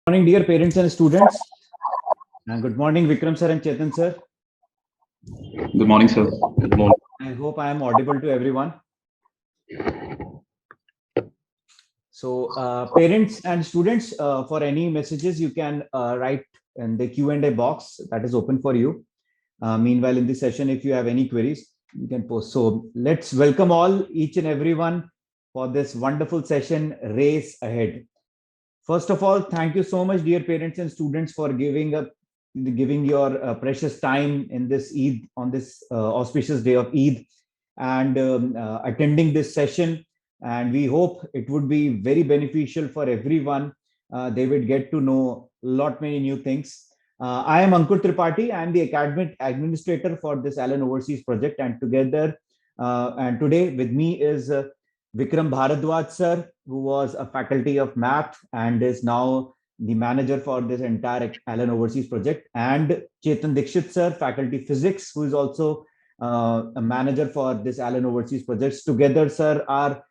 Morning, dear parents and students. And good morning, Vikram sir and Chetan sir. Good morning, sir. Good morning. I hope I am audible to everyone. So, parents and students, for any messages, you can write in the Q&A box that is open for you. Meanwhile, in this session, if you have any queries, you can post. So, let's welcome all, each and everyone, for this wonderful session, Race Ahead. First of all, thank you so much, dear parents and students, for giving your precious time in this Eid, on this auspicious day of Eid, and attending this session. And we hope it would be very beneficial for everyone. They would get to know a lot many new things. I am Ankur Tripathi. I am the academic administrator for this Allen Overseas project, and today with me is Vikram Bharadwaj sir, who was a faculty of math and is now the manager for this entire Allen Overseas project, and Chetan Dikshit sir, faculty physics, who is also a manager for this Allen Overseas projects. Together, sir, are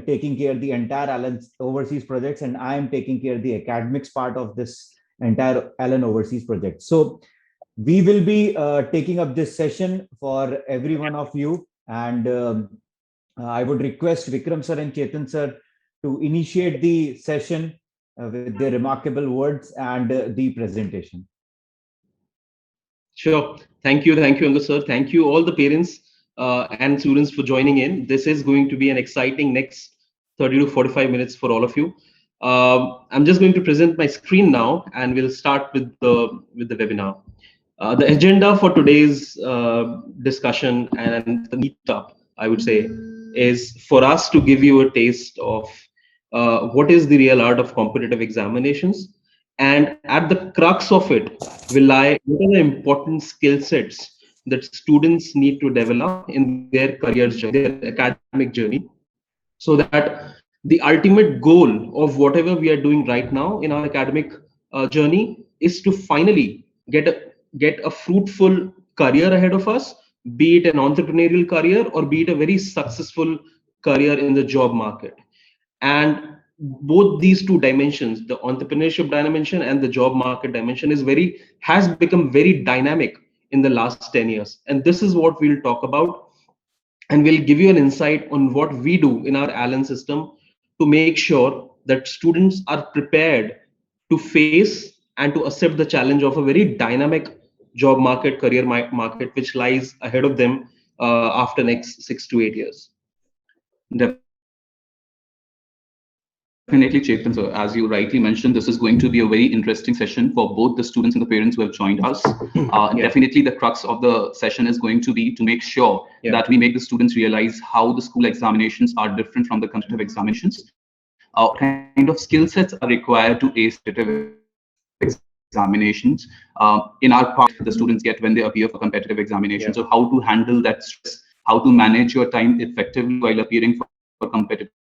taking care of the entire Allen Overseas projects, and I am taking care of the academics part of this entire Allen Overseas project. So we will be taking up this session for every one of you, and I would request Vikram sir and Chetan sir to initiate the session with their remarkable words and the presentation. Sure. Thank you, Ankur sir. Thank you, all the parents and students for joining in. This is going to be an exciting next 30 to 45 minutes for all of you. I'm just going to present my screen now, and we'll start with the webinar. The agenda for today's discussion and the meetup, I would say, is for us to give you a taste of what is the real art of competitive examinations, and at the crux of it will lie what are the important skill sets that students need to develop in their career journey, their academic journey, so that the ultimate goal of whatever we are doing right now in our academic journey is to finally get a fruitful career ahead of us, be it an entrepreneurial career or be it a very successful career in the job market. And both these two dimensions, the entrepreneurship dimension and the job market dimension, has become very dynamic in the last 10 years. And this is what we'll talk about, and we'll give you an insight on what we do in our Allen system to make sure that students are prepared to face and to accept the challenge of a very dynamic job market, career market, which lies ahead of them after next 6 to 8 years. Definitely, Chetan, sir. As you rightly mentioned, this is going to be a very interesting session for both the students and the parents who have joined us. Definitely, the crux of the session is going to be to make sure that we make the students realize how the school examinations are different from the competitive examinations. What kind of skill sets are required to ace competitive examinations. In our part, the students get when they appear for competitive examinations. So how to handle that stress, how to manage your time effectively while appearing for competitive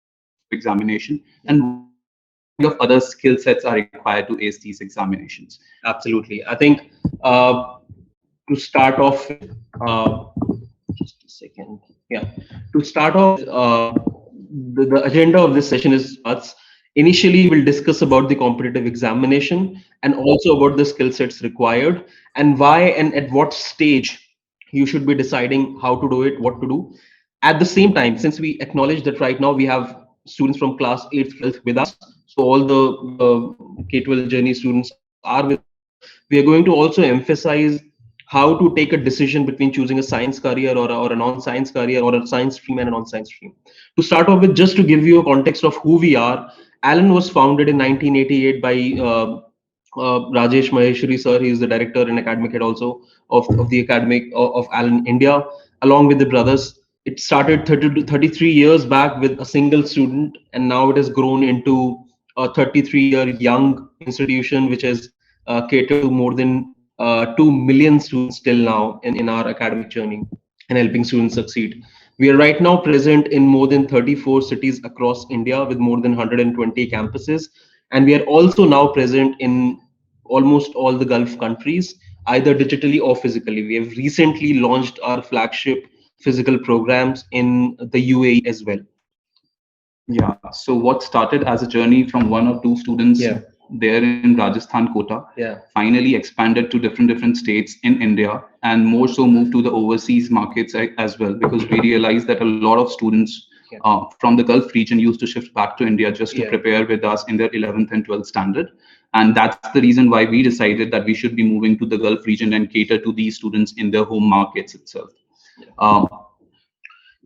examination, and what kind of other skill sets are required to ace these examinations. Absolutely. I think to start off, just a second. Yeah. To start off, the agenda of this session is initially we'll discuss about the competitive examination and also about the skill sets required and why and at what stage you should be deciding how to do it, what to do. At the same time, since we acknowledge that right now we have students from class 8th, 12th with us, so all the K-12 journey students are with us. We are going to also emphasize how to take a decision between choosing a science career or a non-science career or a science stream and a non-science stream. To start off with, just to give you a context of who we are, Allen was founded in 1988 by Rajesh Maheshwari sir. He is the director and academic head also of the academic of Allen India, along with the brothers. It started 30 to 33 years back with a single student, and now it has grown into a 33-year young institution, which has catered to more than 2 million students till now in our academic journey and helping students succeed. We are right now present in more than 34 cities across India with more than 120 campuses. And we are also now present in almost all the Gulf countries, either digitally or physically. We have recently launched our flagship physical programs in the UAE as well. Yeah. So what started as a journey from one or two students there in Rajasthan quota, finally expanded to different states in India, and more so moved to the overseas markets as well, because we realized that a lot of students from the Gulf region used to shift back to India just to prepare with us in their 11th and 12th standard. And that's the reason why we decided that we should be moving to the Gulf region and cater to these students in their home markets itself.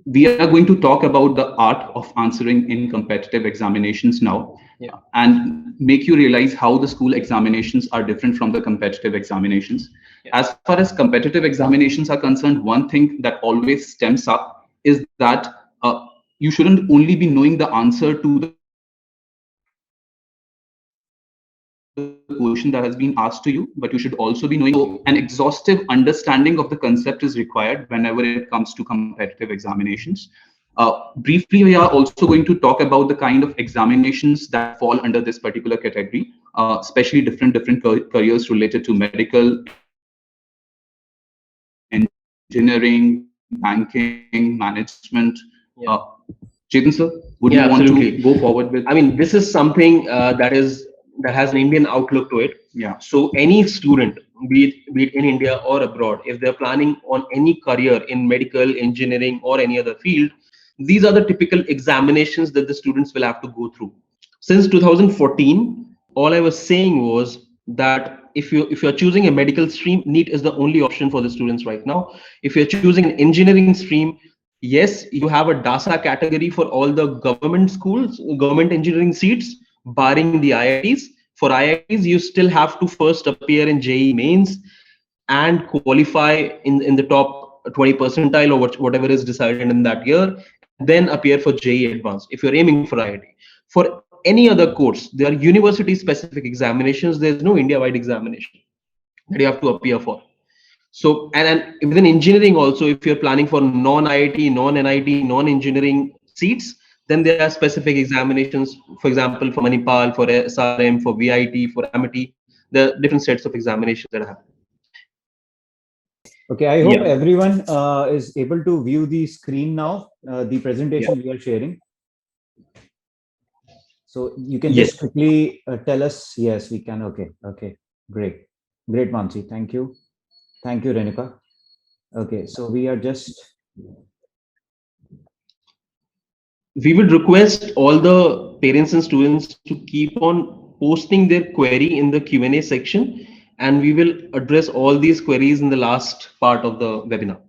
We are going to talk about the art of answering in competitive examinations now, and make you realize how the school examinations are different from the competitive examinations. As far as competitive examinations are concerned, one thing that always stems up is that you shouldn't only be knowing the answer to the question that has been asked to you, but you should also be knowing. So an exhaustive understanding of the concept is required whenever it comes to competitive examinations. Briefly, we are also going to talk about the kind of examinations that fall under this particular category, especially different careers related to medical, engineering, banking, management. Chetan sir, would you want to go forward with? I mean, this is something that has an Indian outlook to it. So any student, be it in India or abroad, if they're planning on any career in medical, engineering, or any other field, these are the typical examinations that the students will have to go through. Since 2014, all I was saying was that if you're choosing a medical stream, NEET is the only option for the students right now. If you're choosing an engineering stream, yes, you have a DASA category for all the government schools, government engineering seats, barring the IITs. For IITs, you still have to first appear in JEE mains and qualify in the top 20 percentile or whatever is decided in that year, and then appear for JEE advanced if you're aiming for IIT. For any other course, there are university specific examinations. There's no India-wide examination that you have to appear for. So, and within engineering also, if you're planning for non-IIT, non-NIT, non-engineering seats, then there are specific examinations, for example, for Manipal, for SRM, for VIT, for Amity. There are different sets of examinations that happen. Okay, I hope everyone is able to view the screen now, the presentation we are sharing. So you can just quickly tell us, yes, we can. Okay, great, Mansi, thank you, Renika. Okay, so we are just. We would request all the parents and students to keep on posting their query in the Q&A section, and we will address all these queries in the last part of the webinar.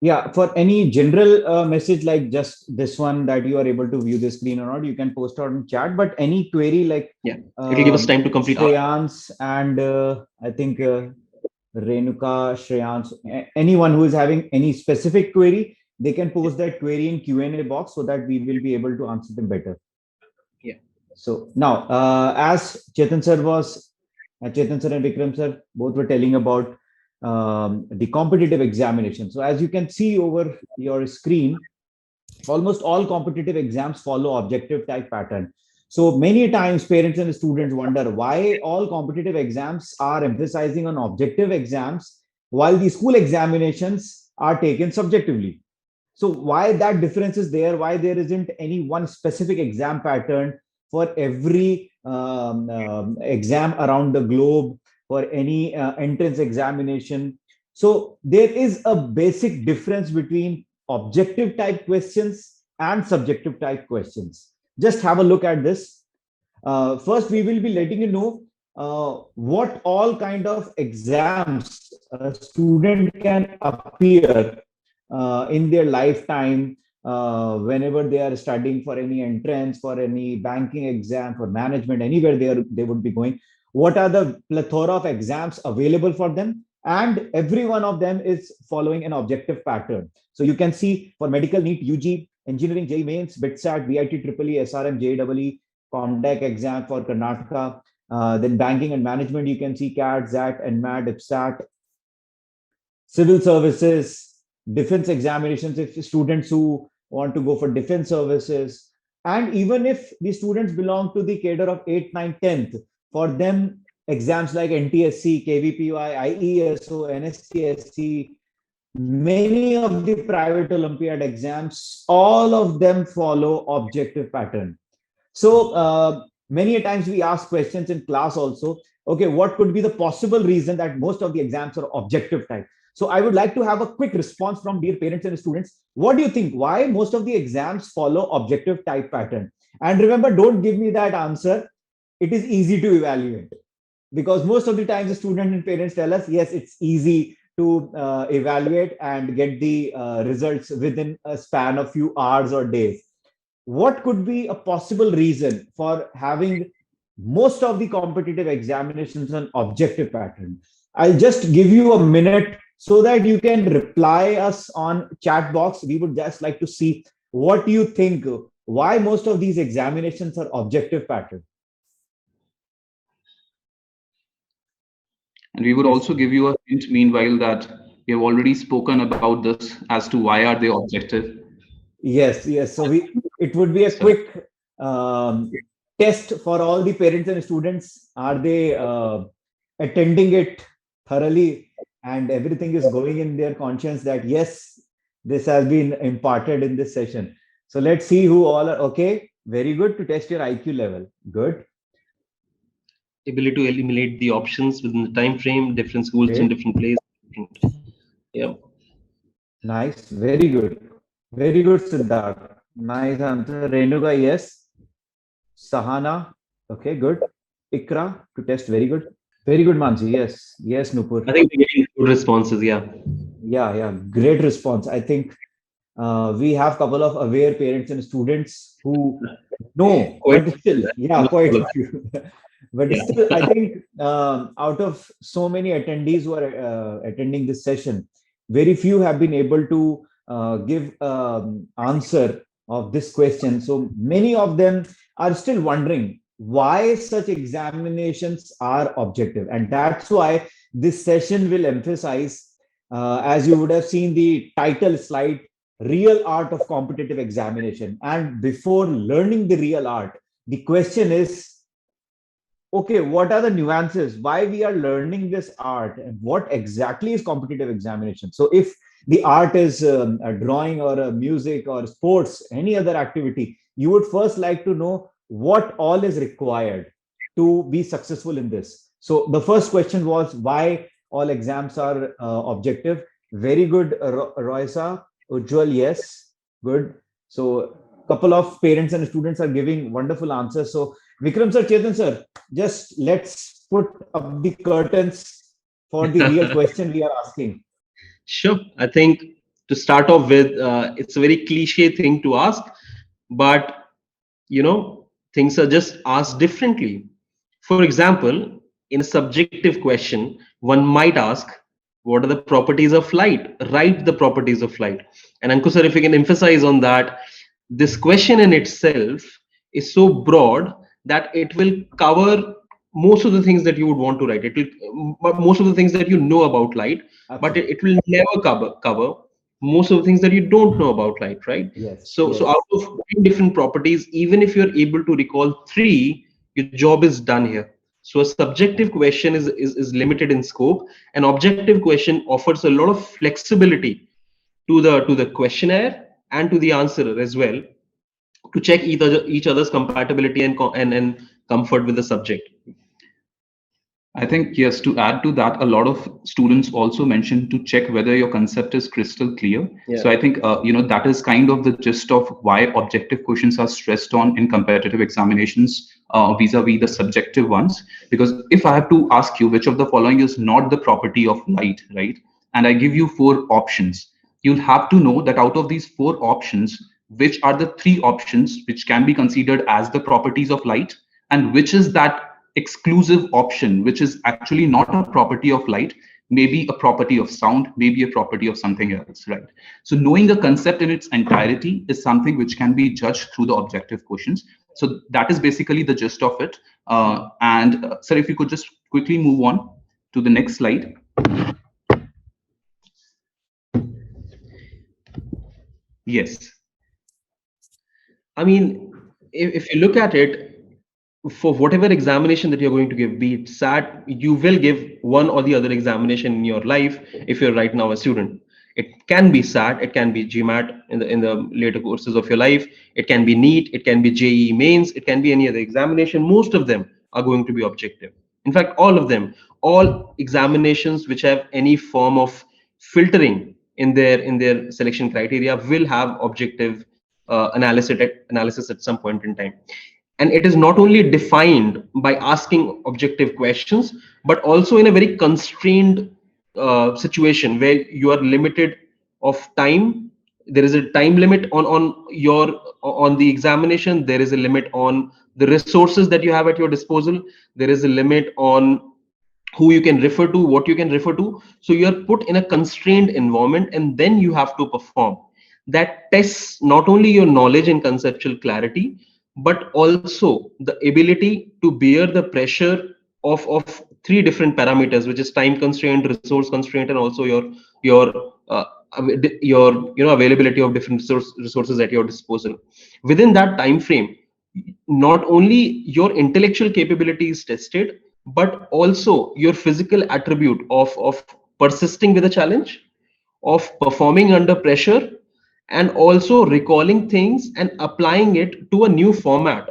Yeah, for any general message like just this one that you are able to view the screen or not, you can post out in chat. But any query like it'll give us time to complete. Shreyans and I think Renuka, Shreyans, anyone who is having any specific query, they can post that query in Q&A box so that we will be able to answer them better. So now, as Chetan sir and Vikram sir both were telling about the competitive examination. So as you can see over your screen, almost all competitive exams follow objective type pattern. So many times parents and students wonder why all competitive exams are emphasizing on objective exams while the school examinations are taken subjectively. So why that difference is there? Why there isn't any one specific exam pattern for every exam around the globe, for any entrance examination? So there is a basic difference between objective type questions and subjective type questions. Just have a look at this. First, we will be letting you know what all kind of exams a student can appear in their lifetime whenever they are studying for any entrance, for any banking exam, for management, anywhere they would be going. What are the plethora of exams available for them? And every one of them is following an objective pattern. So you can see for medical NEET, UG, engineering JEE mains, BITSAT, VIT, EEE, SRM, JEE, COMDEC exam for Karnataka. Then banking and management, you can see CAT, ZAT, NMAT, IPSAT. Civil services, defense examinations, if students who want to go for defense services. And even if the students belong to the cadre of 8th, 9th, 10th, for them, exams like NTSC, KVPY, IESO, NSTSC, many of the private Olympiad exams, all of them follow objective pattern. So Many a times we ask questions in class also. Okay, what could be the possible reason that most of the exams are objective type? So I would like to have a quick response from dear parents and students. What do you think? Why most of the exams follow objective type pattern? And remember, don't give me that answer. It is easy to evaluate, because most of the times the student and parents tell us, yes, it's easy to evaluate and get the results within a span of few hours or days. What could be a possible reason for having most of the competitive examinations on objective pattern? I'll just give you a minute so that you can reply us on chat box. We would just like to see what you think, why most of these examinations are objective pattern. And we would also give you a hint meanwhile that we have already spoken about this as to why are they objective. Yes. So it would be a quick test for all the parents and students. Are they attending it thoroughly, and everything is going in their conscience that yes, this has been imparted in this session. So let's see who all are okay. Very good, to test your IQ level. Good. Ability to eliminate the options within the time frame, different schools in different places. Yeah. Nice. Very good. Very good, Siddharth. Nice answer. Renuga, yes. Sahana. Okay, good. Ikra to test. Very good. Very good, Mansi. Yes, Nupur. I think we're getting good responses. Yeah. Yeah. Great response. I think we have a couple of aware parents and students who know, Quite, but still, no, quite a few. But yeah. still, I think out of so many attendees who are attending this session, very few have been able to give answer of this question. So many of them are still wondering why such examinations are objective, and that's why this session will emphasize, as you would have seen the title slide, real art of competitive examination. And before learning the real art, the question is, okay, what are the nuances, why we are learning this art, and what exactly is competitive examination? So if the art is a drawing or a music or sports, any other activity, you would first like to know what all is required to be successful in this. So the first question was why all exams are objective. Very good, Roisa. Ujjwal, yes, good. So couple of parents and students are giving wonderful answers. So Vikram sir, Chetan sir, just let's put up the curtains for the real question we are asking. Sure. I think to start off with, it's a very cliche thing to ask, but things are just asked differently. For example, in a subjective question, one might ask, what are the properties of light? Write the properties of light. And Ankur sir, if you can emphasize on that, this question in itself is so broad that it will cover most of the things that you would want to write. It will most of the things that you know about light, but Absolutely. it will never cover most of the things that you don't know about light, right? Yes. So out of 10 different properties, even if you're able to recall 3, your job is done here. So a subjective question is limited in scope. An objective question offers a lot of flexibility to the questionnaire and to the answerer as well, to check each other's compatibility and comfort with the subject. I think, yes, to add to that, a lot of students also mentioned to check whether your concept is crystal clear. Yeah. So I think, that is kind of the gist of why objective questions are stressed on in competitive examinations vis-a-vis the subjective ones. Because if I have to ask you which of the following is not the property of light, right? And I give you 4 options, you'll have to know that out of these 4 options, which are the 3 options which can be considered as the properties of light, and which is that exclusive option which is actually not a property of light, maybe a property of sound, maybe a property of something else, right? So knowing a concept in its entirety is something which can be judged through the objective questions. So that is basically the gist of it. And sir, if you could just quickly move on to the next slide. Yes. I mean, if you look at it, for whatever examination that you're going to give, be it SAT, you will give one or the other examination in your life if you're right now a student. It can be SAT, it can be GMAT in the later courses of your life. It can be NEET, it can be JEE mains, it can be any other examination. Most of them are going to be objective. In fact, all of them, all examinations which have any form of filtering in their selection criteria will have objective analysis at some point in time. And it is not only defined by asking objective questions, but also in a very constrained situation where you are limited of time. There is a time limit on the examination. There is a limit on the resources that you have at your disposal. There is a limit on who you can refer to, what you can refer to. So you are put in a constrained environment, and then you have to perform. That tests not only your knowledge and conceptual clarity, but also the ability to bear the pressure of three different parameters, which is time constraint, resource constraint, and also your availability of different resources at your disposal. Within that time frame, not only your intellectual capability is tested, but also your physical attribute of persisting with a challenge, of performing under pressure, and also recalling things and applying it to a new format,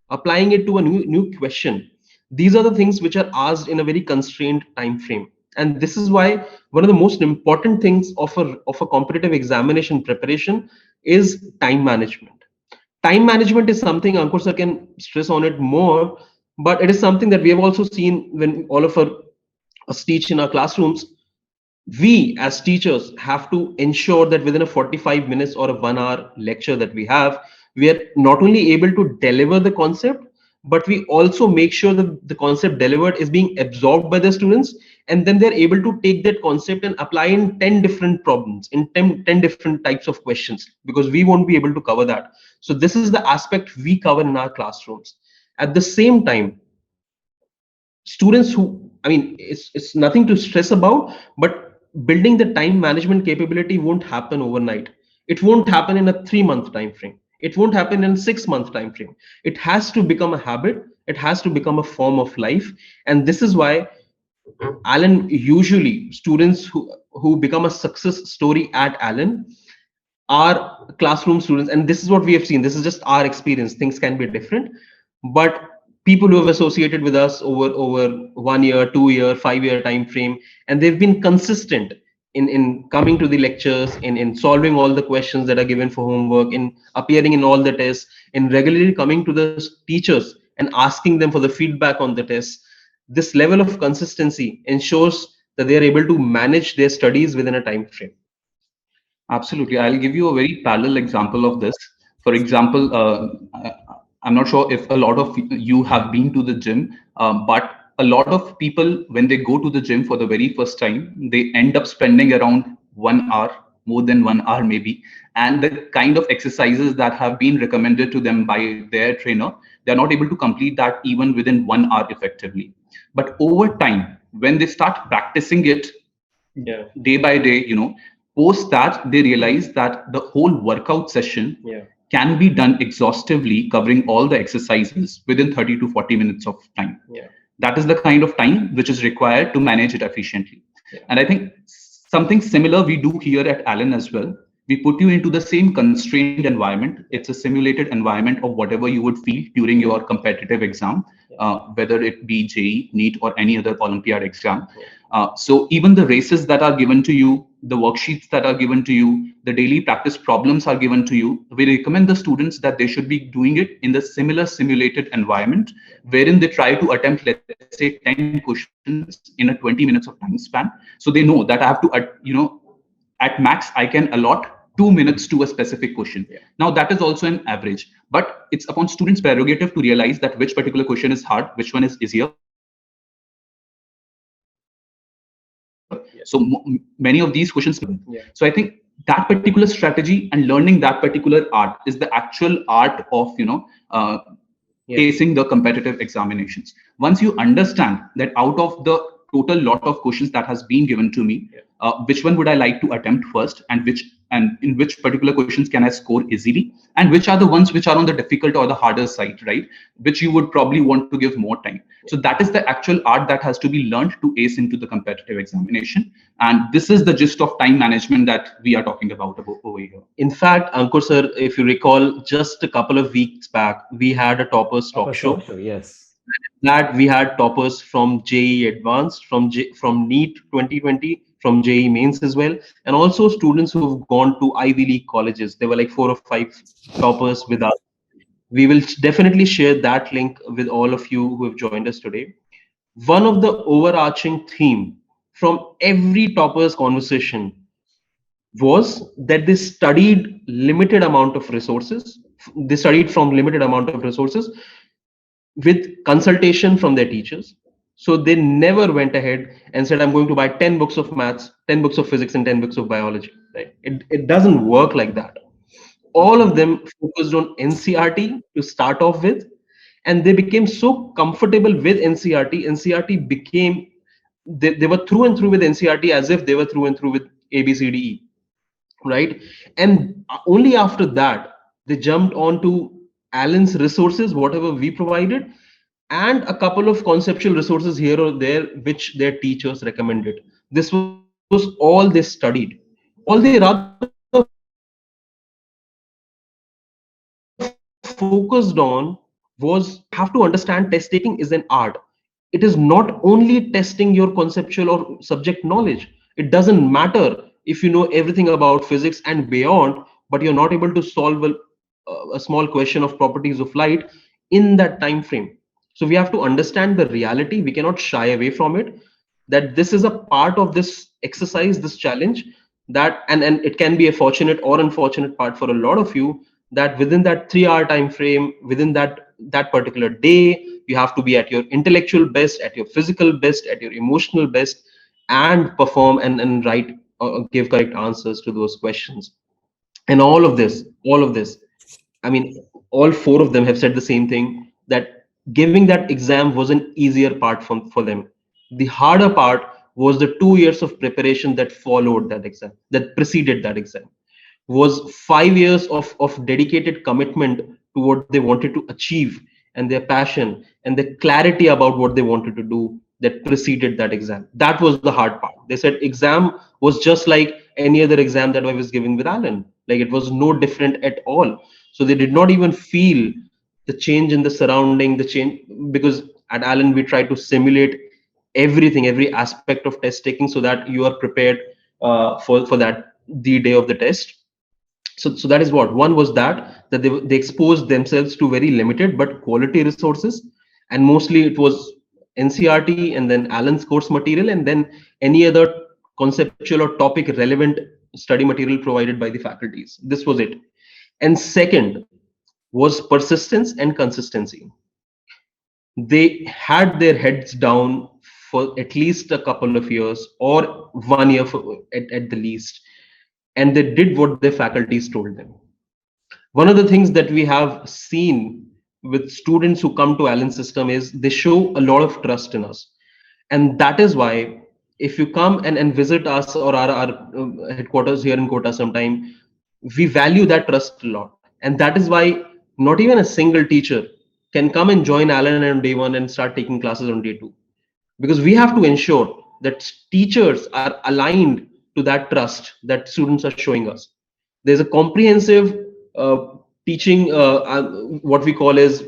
applying it to a new question. These are the things which are asked in a very constrained time frame. And this is why one of the most important things of a competitive examination preparation is time management. Time management is something Ankur sir can stress on it more, but it is something that we have also seen when all of us teach in our classrooms. We as teachers have to ensure that within a 45 minutes or a 1 hour lecture that we have, we are not only able to deliver the concept, but we also make sure that the concept delivered is being absorbed by the students, and then they're able to take that concept and apply in 10 different problems, in 10 different types of questions, because we won't be able to cover that. So this is the aspect we cover in our classrooms. At the same time, students who, I mean, it's nothing to stress about, but building the time management capability won't happen overnight. It won't happen in a 3 month time frame. It won't happen in 6 month time frame. It has to become a habit. It has to become a form of life. And this is why, Alan, usually students who become a success story at Alan are classroom students. And this is what we have seen. This is just our experience. Things can be different, but people who have associated with us over 1 year, 2 year, 5 year time frame, and they've been consistent in coming to the lectures, in solving all the questions that are given for homework, in appearing in all the tests, in regularly coming to the teachers and asking them for the feedback on the tests. This level of consistency ensures that they are able to manage their studies within a time frame. Absolutely. I'll give you a very parallel example of this. For example, I'm not sure if a lot of you have been to the gym, but a lot of people, when they go to the gym for the very first time, they end up spending around 1 hour, more than 1 hour maybe. And the kind of exercises that have been recommended to them by their trainer, they're not able to complete that even within 1 hour effectively. But over time, when they start practicing it day by day, post that, they realize that the whole workout session can be done exhaustively, covering all the exercises within 30 to 40 minutes of time. That is the kind of time which is required to manage it efficiently. And I think something similar we do here at Allen as well. We put you into the same constrained environment. It's a simulated environment of whatever you would feel during your competitive exam, whether it be JEE, NEET, or any other Olympiad exam. So even the races that are given to you, the worksheets that are given to you, the daily practice problems are given to you. We recommend the students that they should be doing it in the similar simulated environment, wherein they try to attempt, let's say, 10 questions in a 20 minutes of time span. So they know that I have to, at max, I can allot 2 minutes to a specific question. Now that is also an average, but it's upon students' prerogative to realize that which particular question is hard, which one is easier. So many of these questions. So I think that particular strategy and learning that particular art is the actual art of facing the competitive examinations. Once you understand that out of the total lot of questions that has been given to me, which one would I like to attempt first, and which and in which particular questions can I score easily, and which are the ones which are on the difficult or the harder side, right? Which you would probably want to give more time. So that is the actual art that has to be learned to ace into the competitive examination. And this is the gist of time management that we are talking about over here. In fact, Ankur sir, if you recall, just a couple of weeks back, we had a toppers talk show. Yes. That we had toppers from JE Advanced, from NEET 2020, from JE Mains as well, and also students who have gone to Ivy League colleges. There were like 4 or 5 toppers with us. We will definitely share that link with all of you who have joined us today. One of the overarching theme from every toppers conversation was that they studied limited amount of resources. They studied from limited amount of resources with consultation from their teachers. So they never went ahead and said, I'm going to buy 10 books of maths, 10 books of physics, and 10 books of biology. Right? It doesn't work like that. All of them focused on NCRT to start off with, and they became so comfortable with NCRT. NCRT became, they were through and through with NCRT as if they were through and through with ABCDE, right? And only after that, they jumped on to Alan's resources, whatever we provided, and a couple of conceptual resources here or there, which their teachers recommended. This was all they studied. All they rather focused on was, you have to understand test taking is an art. It is not only testing your conceptual or subject knowledge. It doesn't matter if you know everything about physics and beyond, but you're not able to solve a small question of properties of light in that time frame. So we have to understand the reality. We cannot shy away from it, that this is a part of this exercise, this challenge, that and it can be a fortunate or unfortunate part for a lot of you, that within that 3 hour time frame, within that particular day, you have to be at your intellectual best, at your physical best, at your emotional best, and perform and write give correct answers to those questions. And all of this, I mean, all 4 of them have said the same thing, that giving that exam was an easier part for them. The harder part was the 2 years of preparation that followed that exam, that preceded that exam, was 5 years of dedicated commitment to what they wanted to achieve, and their passion and the clarity about what they wanted to do that preceded that exam. That was the hard part. They said exam was just like any other exam that I was giving with Alan. Like, it was no different at all. So they did not even feel the change in the surrounding, the change, because at Allen we try to simulate everything, every aspect of test taking, so that you are prepared for that the day of the test. So that is what one was, that they exposed themselves to very limited but quality resources, and mostly it was NCRT and then Allen's course material, and then any other conceptual or topic relevant study material provided by the faculties. This was it. And second was persistence and consistency. They had their heads down for at least a couple of years, or 1 year at the least, and they did what their faculties told them. One of the things that we have seen with students who come to Allen system is they show a lot of trust in us. And that is why, if you come and visit us or our headquarters here in Kota sometime, we value that trust a lot. And that is why not even a single teacher can come and join Allen on day 1 and start taking classes on day 2, because we have to ensure that teachers are aligned to that trust that students are showing us. There's a comprehensive uh, teaching, what we call as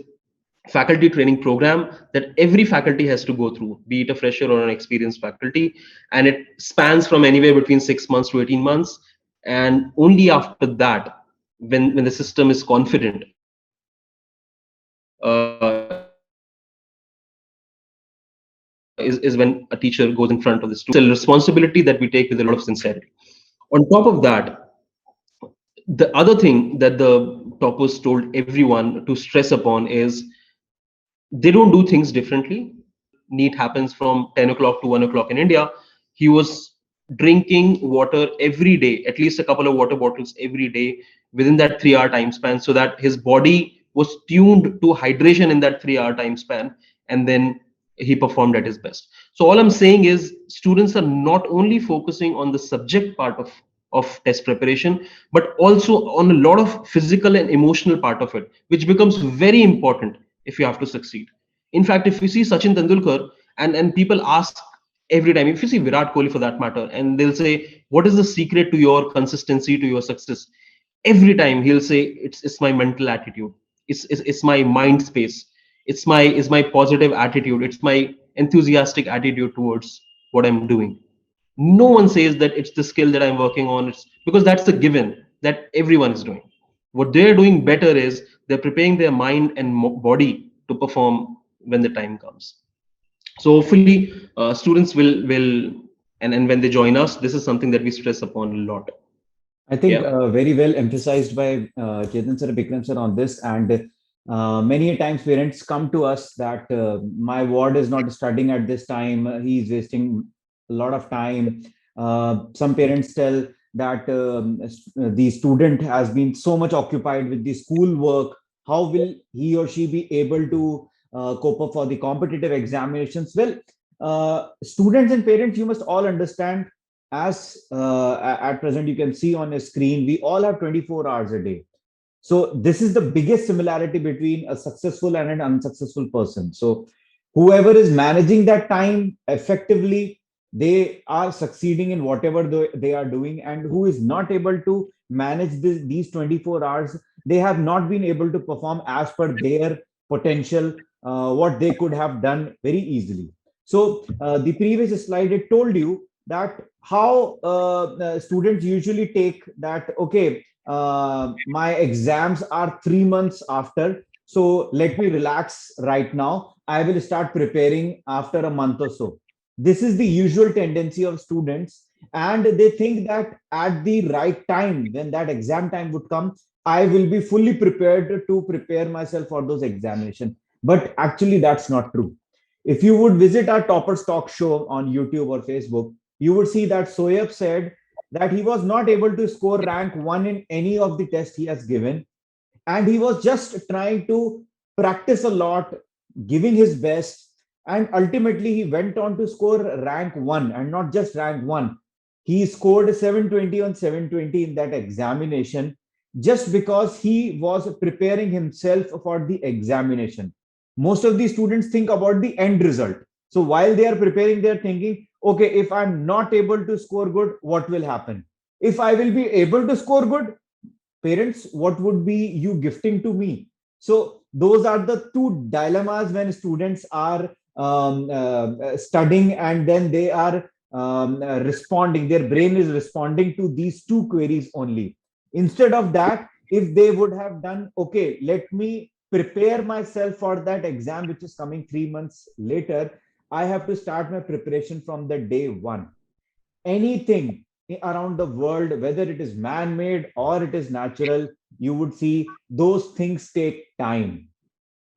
faculty training program, that every faculty has to go through, be it a fresher or an experienced faculty, and it spans from anywhere between 6 months to 18 months. And only after that, when the system is confident, is when a teacher goes in front of the student. It's a responsibility that we take with a lot of sincerity. On top of that, the other thing that the toppers told everyone to stress upon is they don't do things differently. NEET happens from 10 o'clock to 1 o'clock in India. He was drinking water every day, at least a couple of water bottles every day within that 3 hour time span, so that his body was tuned to hydration in that 3 hour time span, and then he performed at his best. So all I'm saying is students are not only focusing on the subject part of test preparation, but also on a lot of physical and emotional part of it, which becomes very important if you have to succeed. In fact, if you see Sachin Tendulkar, and people ask every time, if you see Virat Kohli for that matter, and they'll say, what is the secret to your consistency, to your success? Every time he'll say, it's my mental attitude, it's my mind space, it's my positive attitude, it's my enthusiastic attitude towards what I'm doing. No one says that it's the skill that I'm working on. It's because that's the given that everyone is doing. What they're doing better is they're preparing their mind and body to perform when the time comes. So hopefully, students will and when they join us, this is something that we stress upon a lot. I think Yeah. very well emphasized by Chetan sir, Bikram sir on this. And many a times parents come to us that my ward is not studying at this time. He's wasting a lot of time. Some parents tell that the student has been so much occupied with the school work. How will he or she be able to cope up for the competitive examinations? Well, students and parents, you must all understand, as at present you can see on a screen, we all have 24 hours a day. So this is the biggest similarity between a successful and an unsuccessful person. So whoever is managing that time effectively, they are succeeding in whatever they are doing. And who is not able to manage these 24 hours, they have not been able to perform as per their potential, what they could have done very easily. So the previous slide, it told you that how students usually take that, okay, my exams are 3 months after, so let me relax right now, I will start preparing after a month or so. This is the usual tendency of students, and they think that at the right time, when that exam time would come, I will be fully prepared to prepare myself for those examinations. But actually that's not true. If you would visit our Toppers Talk show on YouTube or Facebook, you would see that Soyab said that he was not able to score rank 1 in any of the tests he has given, and he was just trying to practice a lot, giving his best, and ultimately he went on to score rank 1, and not just rank 1. He scored 720 on 720 in that examination, just because he was preparing himself for the examination. Most of the students think about the end result. So while they are preparing, they are thinking, okay, if I'm not able to score good, what will happen? If I will be able to score good, parents, what would be you gifting to me? So those are the two dilemmas when students are studying, and then they are responding, their brain is responding to these two queries only. Instead of that, if they would have done, okay, let me prepare myself for that exam which is coming 3 months later, I have to start my preparation from the day one. Anything around the world, whether it is man-made or it is natural, you would see those things take time.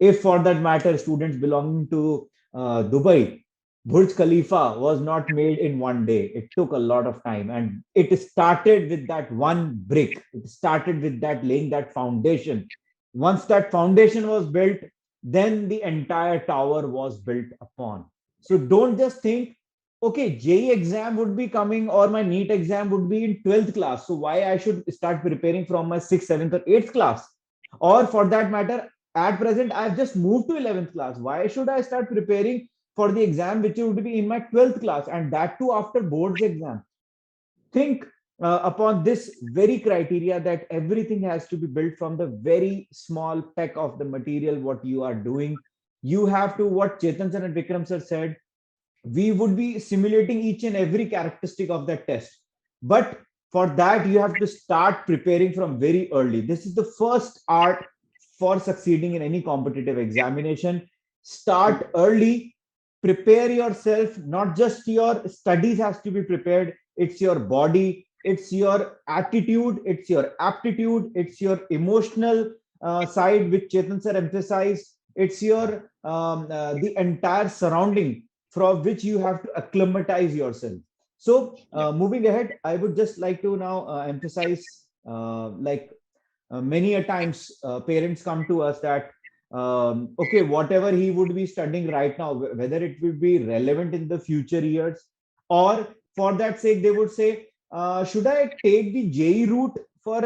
If, for that matter, students belonging to Dubai, Burj Khalifa was not made in one day. It took a lot of time, and it started with that one brick. It started with that laying that foundation. Once that foundation was built, then the entire tower was built upon. So don't just think, okay, JE exam would be coming or my NEET exam would be in 12th class. So why I should start preparing from my 6th, 7th, or 8th class? Or for that matter, at present, I've just moved to 11th class. Why should I start preparing for the exam which would be in my 12th class, and that too after boards exam? Think upon this very criteria, that everything has to be built from the very small peck of the material what you are doing. You have to, what Chetan sir and Vikram sir said, we would be simulating each and every characteristic of that test. But for that, you have to start preparing from very early. This is the first art for succeeding in any competitive examination. Start early, prepare yourself. Not just your studies has to be prepared, it's your body, it's your attitude, it's your aptitude, it's your emotional side, which Chetan sir emphasized. It's your the entire surrounding from which you have to acclimatize yourself. So, moving ahead, I would just like to now emphasize, many a times parents come to us that, okay, whatever he would be studying right now, whether it will be relevant in the future years, or for that sake, they would say, should I take the JE route for,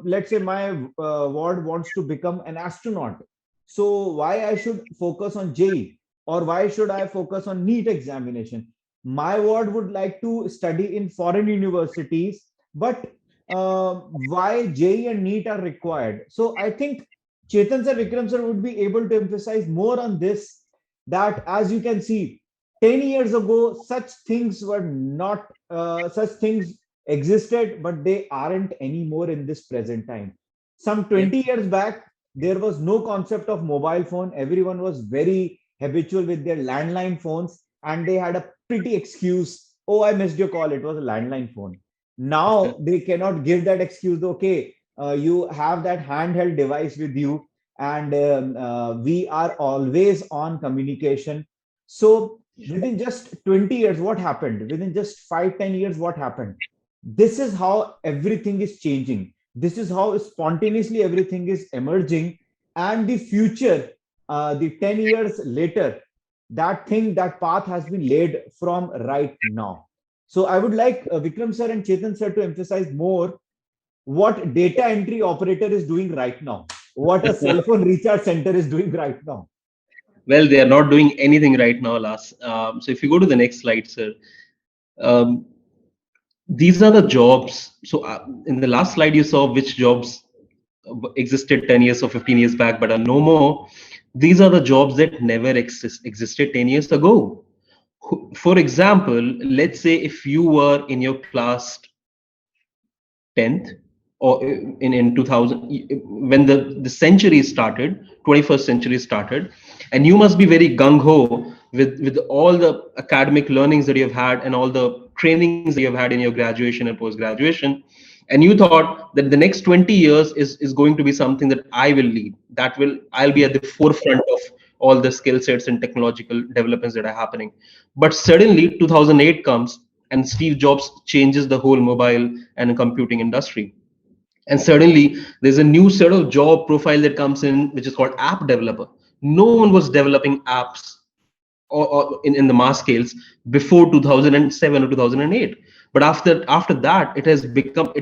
let's say my ward wants to become an astronaut? So why I should focus on JE, or why should I focus on NEET examination? My ward would like to study in foreign universities, but why JE and NEET are required? So I think Chetan sir, Vikram sir would be able to emphasize more on this. That, as you can see, 10 years ago, such things were not, such things existed, but they aren't anymore in this present time. Some Yep. 20 years back, there was no concept of mobile phone. Everyone was very habitual with their landline phones, and they had a pretty excuse. Oh, I missed your call. It was a landline phone. Now they cannot give that excuse. Okay, you have that handheld device with you, and we are always on communication. So within just 20 years, what happened? Within just 5, 10 years, what happened? This is how everything is changing. This is how spontaneously everything is emerging. And the future, the 10 years later, that path has been laid from right now. So I would like Vikram sir and Chetan sir to emphasize more what data entry operator is doing right now, what a cell phone recharge center is doing right now. Well, they are not doing anything right now, Lars. So if you go to the next slide, sir, um, these are the jobs. So in the last slide, you saw which jobs existed 10 years or 15 years back, but are no more. These are the jobs that never existed 10 years ago. For example, let's say if you were in your class 10th or in 2000, when the century started, 21st century started, and you must be very gung-ho with all the academic learnings that you've had and all the trainings that you've had in your graduation and post-graduation, and you thought that the next 20 years is going to be something that I will lead, that will I'll be at the forefront of all the skill sets and technological developments that are happening. But suddenly 2008 comes and Steve Jobs changes the whole mobile and computing industry. And suddenly there's a new sort of job profile that comes in, which is called app developer. No one was developing apps or in the mass scales before 2007 or 2008. But after that, it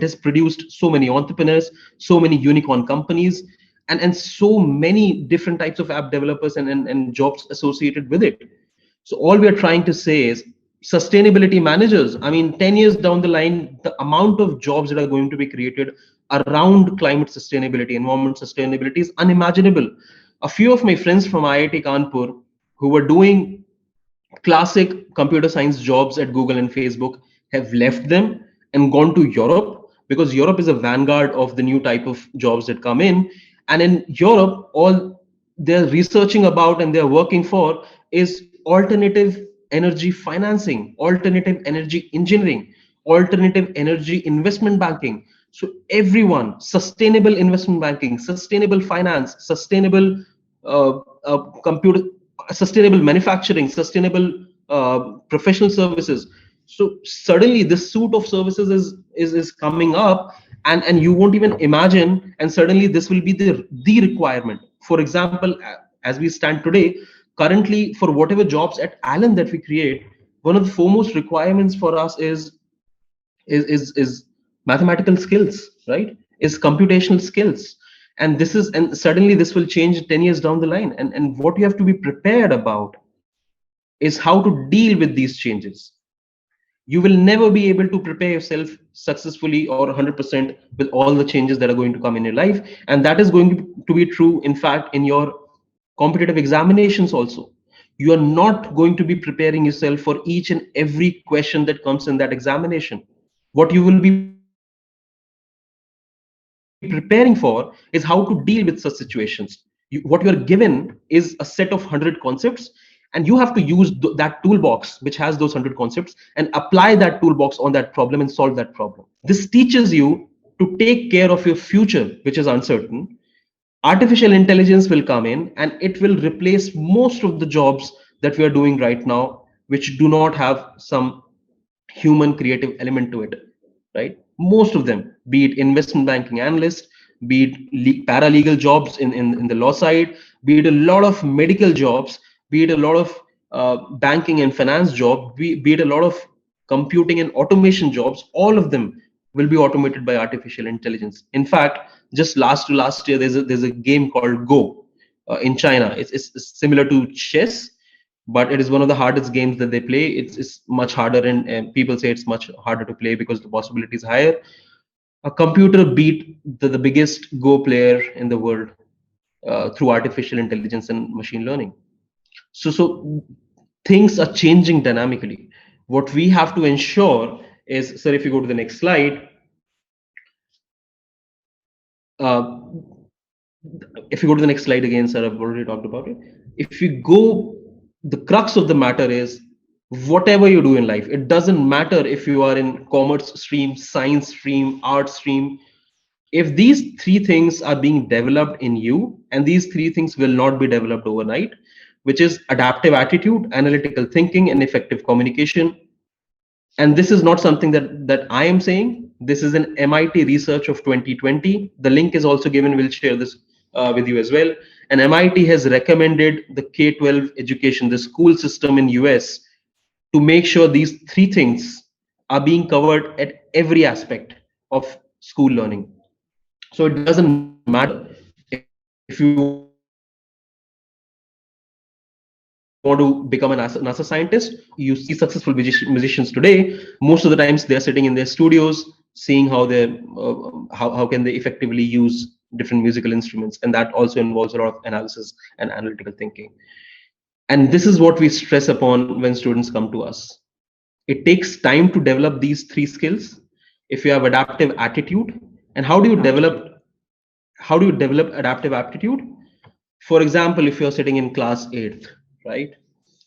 has produced so many entrepreneurs, so many unicorn companies, and so many different types of app developers and jobs associated with it. So all we are trying to say is sustainability managers. I mean, 10 years down the line, the amount of jobs that are going to be created around climate sustainability, environment sustainability is unimaginable. A few of my friends from IIT Kanpur who were doing classic computer science jobs at Google and Facebook have left them and gone to Europe, because Europe is a vanguard of the new type of jobs that come in. And in Europe, all they're researching about and they're working for is alternative energy financing, alternative energy engineering, alternative energy investment banking. So everyone, sustainable investment banking, sustainable finance, sustainable computer, sustainable manufacturing, sustainable professional services. So suddenly this suite of services is coming up, and you won't even imagine. And suddenly this will be the requirement. For example, as we stand today, currently for whatever jobs at Allen that we create, one of the foremost requirements for us is mathematical skills, right? Is computational skills. And suddenly this will change 10 years down the line. And what you have to be prepared about is how to deal with these changes. You will never be able to prepare yourself successfully or 100% with all the changes that are going to come in your life. And that is going to be true, in fact, in your competitive examinations also. You are not going to be preparing yourself for each and every question that comes in that examination. What you will be preparing for is how to deal with such situations. What you are given is a set of 100 concepts, and you have to use that toolbox which has those 100 concepts and apply that toolbox on that problem and solve that problem. This teaches you to take care of your future, which is uncertain. Artificial intelligence will come in and it will replace most of the jobs that we are doing right now, which do not have some human creative element to it, right? Most of them, be it investment banking analyst, be it paralegal jobs in the law side, be it a lot of medical jobs, be it a lot of banking and finance job, be it a lot of computing and automation jobs, all of them will be automated by artificial intelligence. In fact, just last year, there's a game called Go in China. It's similar to chess, but it is one of the hardest games that they play. It's much harder, and people say it's much harder to play because the possibility is higher. A computer beat the biggest Go player in the world through artificial intelligence and machine learning. So things are changing dynamically. What we have to ensure is, sir, if you go to the next slide, uh, if you go to the next slide again, sir, I've already talked about it. If you go, the crux of the matter is whatever you do in life, it doesn't matter if you are in commerce stream, science stream, art stream. If these three things are being developed in you, and these three things will not be developed overnight, which is adaptive attitude, analytical thinking, and effective communication. And this is not something that I am saying. This is an MIT research of 2020. The link is also given. We'll share this with you as well. And MIT has recommended the K-12 education, the school system in US, to make sure these three things are being covered at every aspect of school learning. So it doesn't matter if you want to become a NASA scientist. You see successful musicians today. Most of the times they are sitting in their studios, seeing how can they effectively use different musical instruments, and that also involves a lot of analysis and analytical thinking. And this is what we stress upon when students come to us. It takes time to develop these three skills. If you have adaptive attitude, and how do you develop adaptive aptitude? For example, if you're sitting in class 8th, right?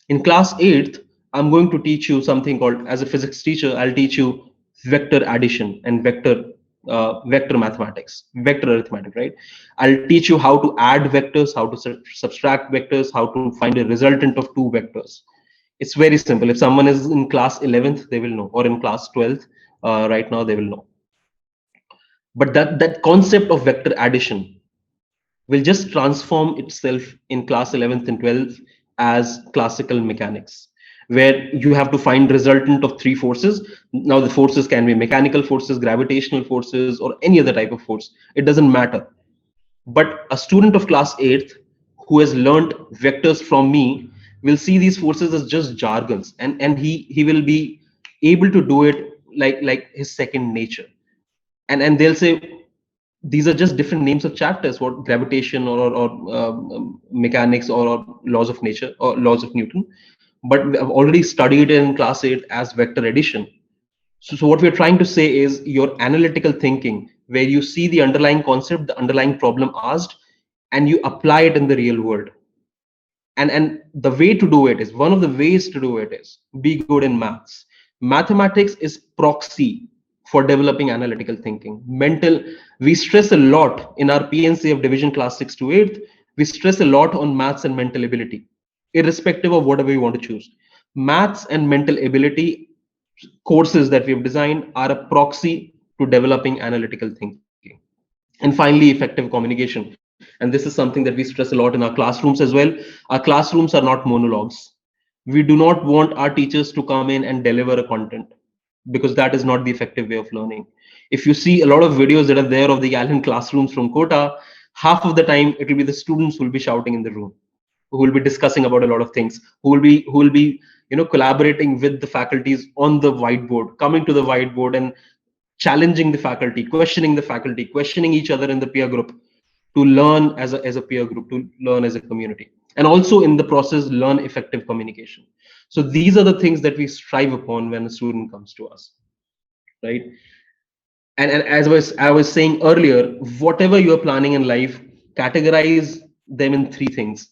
In class 8th, I'm going to teach you something called, as a physics teacher, I'll teach you vector addition and vector mathematics, vector arithmetic, right? I'll teach you how to add vectors, how to subtract vectors, how to find a resultant of two vectors. It's very simple. If someone is in class 11th, they will know, or in class 12th, right now, they will know. But that concept of vector addition will just transform itself in class 11th and 12th as classical mechanics, where you have to find resultant of three forces. Now the forces can be mechanical forces, gravitational forces, or any other type of force. It doesn't matter. But a student of class 8th who has learned vectors from me will see these forces as just jargons, and he will be able to do it like his second nature. And they'll say, these are just different names of chapters, what gravitation or mechanics or laws of nature or laws of Newton, but I've already studied it in class 8 as vector addition. So what we're trying to say is your analytical thinking, where you see the underlying concept, the underlying problem asked, and you apply it in the real world. And the way to do it is, one of the ways to do it is be good in maths. Mathematics is proxy for developing analytical thinking. We stress a lot in our PNC of division class 6 to 8th. We stress a lot on maths and mental ability, irrespective of whatever you want to choose. Maths and mental ability courses that we have designed are a proxy to developing analytical thinking. And finally, effective communication. And this is something that we stress a lot in our classrooms as well. Our classrooms are not monologues. We do not want our teachers to come in and deliver a content, because that is not the effective way of learning. If you see a lot of videos that are there of the Allen classrooms from Kota, half of the time it will be the students who will be shouting in the room, who will be discussing about a lot of things, who will be collaborating with the faculties on the whiteboard, coming to the whiteboard and challenging the faculty, questioning each other in the peer group, to learn as a peer group, to learn as a community, and also in the process learn effective communication. So these are the things that we strive upon when a student comes to us, right? And as I was saying earlier, whatever you are planning in life, categorize them in three things.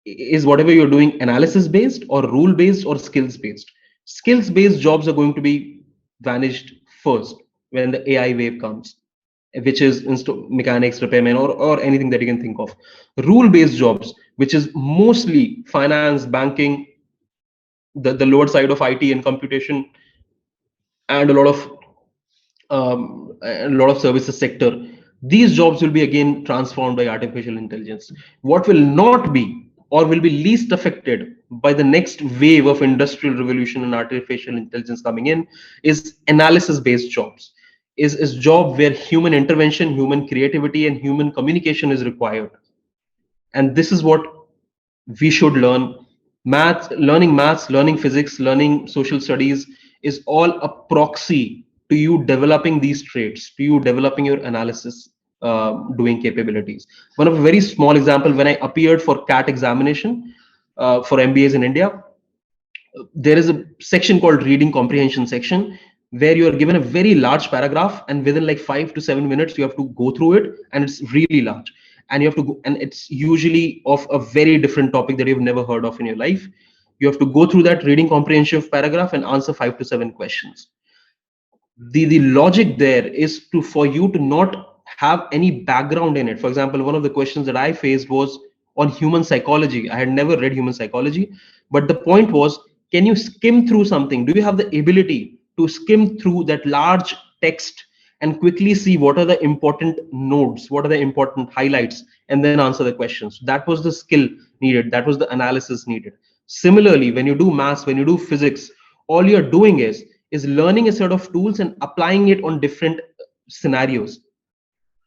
Is whatever you're doing analysis based or rule based or skills based? Skills based jobs are going to be vanished first when the AI wave comes, which is mechanics, repairman, or anything that you can think of. Rule based jobs, which is mostly finance, banking, the lower side of IT and computation, and a lot of services sector. These jobs will be again transformed by artificial intelligence. What will not be or will be least affected by the next wave of industrial revolution and artificial intelligence coming in is analysis based jobs, is job where human intervention, human creativity, and human communication is required. And this is what we should learn. Maths, learning physics, learning social studies is all a proxy to you developing these traits, to you developing your analysis doing capabilities. One of a very small example, when I appeared for CAT examination for MBAs in India, there is a section called reading comprehension section, where you are given a very large paragraph, and within like 5 to 7 minutes you have to go through it, and it's really large, and you have to go, and it's usually of a very different topic that you've never heard of in your life. You have to go through that reading comprehension paragraph and answer 5 to 7 questions. The logic there is to, for you to not have any background in it. For example, one of the questions that I faced was on human psychology. I had never read human psychology, but the point was, can you skim through something? Do you have the ability to skim through that large text and quickly see what are the important nodes, what are the important highlights, and then answer the questions? That was the skill needed, that was the analysis needed. Similarly, when you do maths, when you do physics, all you're doing is learning a set of tools and applying it on different scenarios,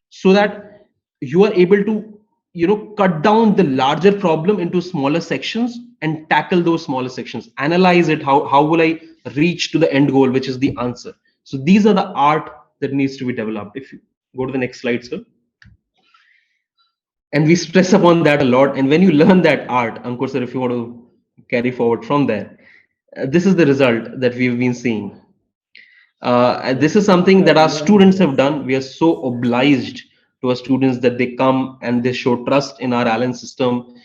so that you are able to, cut down the larger problem into smaller sections and tackle those smaller sections, analyze it. How will I reach to the end goal, which is the answer? So these are the art that needs to be developed. If you go to the next slide, sir. And we stress upon that a lot. And when you learn that art, Ankur sir, if you want to carry forward from there, this is the result that we've been seeing. And this is something that our students have done. We are so obliged to our students that they come and they show trust in our Allen system,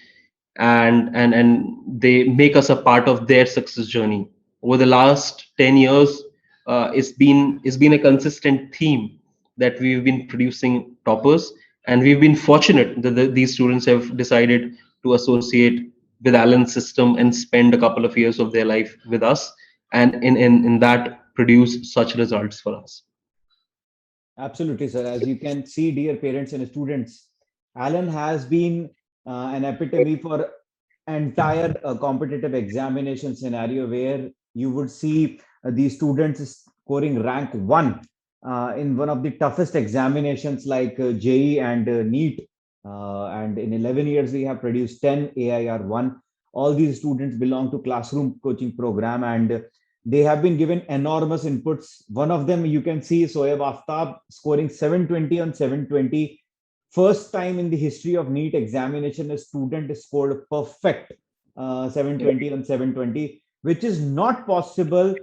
and they make us a part of their success journey. Over the last 10 years, it's been a consistent theme that we've been producing toppers, and we've been fortunate that these students have decided to associate with Allen's system and spend a couple of years of their life with us, and in that produce such results for us. Absolutely, sir. As you can see, dear parents and students, Alan has been an epitome for entire competitive examination scenario, where you would see these students scoring rank 1 in one of the toughest examinations like JEE and NEET. And in 11 years, we have produced 10 AIR1. All these students belong to classroom coaching program, and they have been given enormous inputs. One of them, you can see Soeb Aftab scoring 720 on 720. First time in the history of NEET examination, a student scored perfect 720 on 720, which is not possible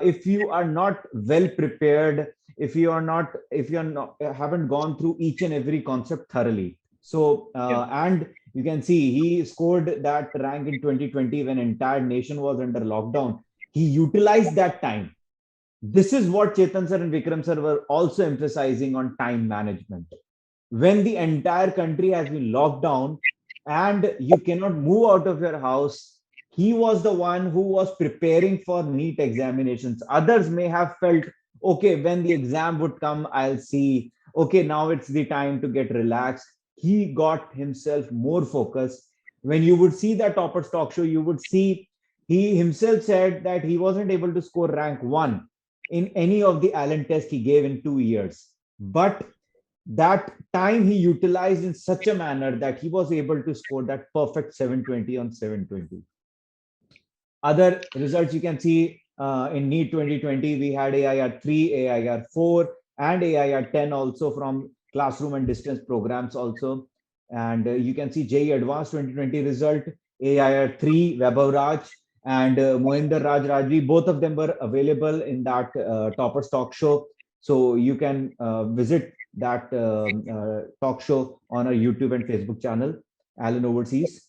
if you are not well prepared, if you are not, if you are not, haven't gone through each and every concept thoroughly. So, and you can see he scored that rank in 2020 when entire nation was under lockdown. He utilized that time. This is what Chetan sir and Vikram sir were also emphasizing on time management. When the entire country has been locked down and you cannot move out of your house, he was the one who was preparing for NEET examinations. Others may have felt, okay, when the exam would come, I'll see. Okay, now it's the time to get relaxed. He got himself more focused. When you would see that Toppers Talk Show, you would see he himself said that he wasn't able to score rank 1 in any of the Allen tests he gave in 2 years. But that time he utilized in such a manner that he was able to score that perfect 720 on 720. Other results you can see in NEET 2020, we had AIR3, AIR4, and AIR10 also from classroom and distance programs also. And you can see JEE Advanced 2020 result, AIR3, Vaibhav Raj, and Mohinder Raj Rajvi, both of them were available in that Toppers Talk Show. So you can visit that talk show on our YouTube and Facebook channel, Allen Overseas.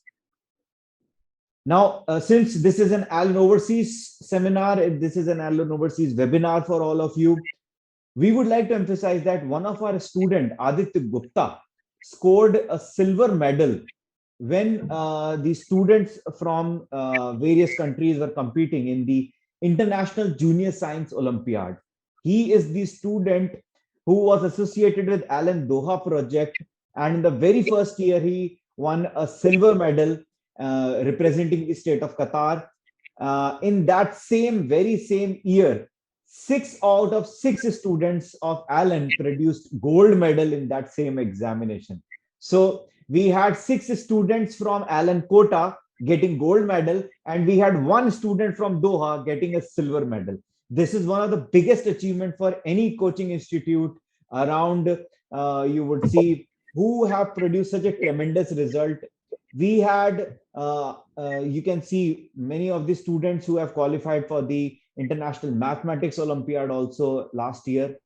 Now, since this is an Allen Overseas seminar, this is an Allen Overseas webinar for all of you, we would like to emphasize that one of our student, Aditya Gupta, scored a silver medal when the students from various countries were competing in the International Junior Science Olympiad. He is the student who was associated with Allen Doha project, and in the very first year he won a silver medal. representing the state of Qatar. In that very same year, 6 out of 6 students of Allen produced gold medal in that same examination. So we had 6 students from Allen quota getting gold medal, and we had 1 student from Doha getting a silver medal. This is one of the biggest achievement for any coaching institute around. You would see who have produced such a tremendous result. We had, you can see many of the students who have qualified for the International Mathematics Olympiad also last year.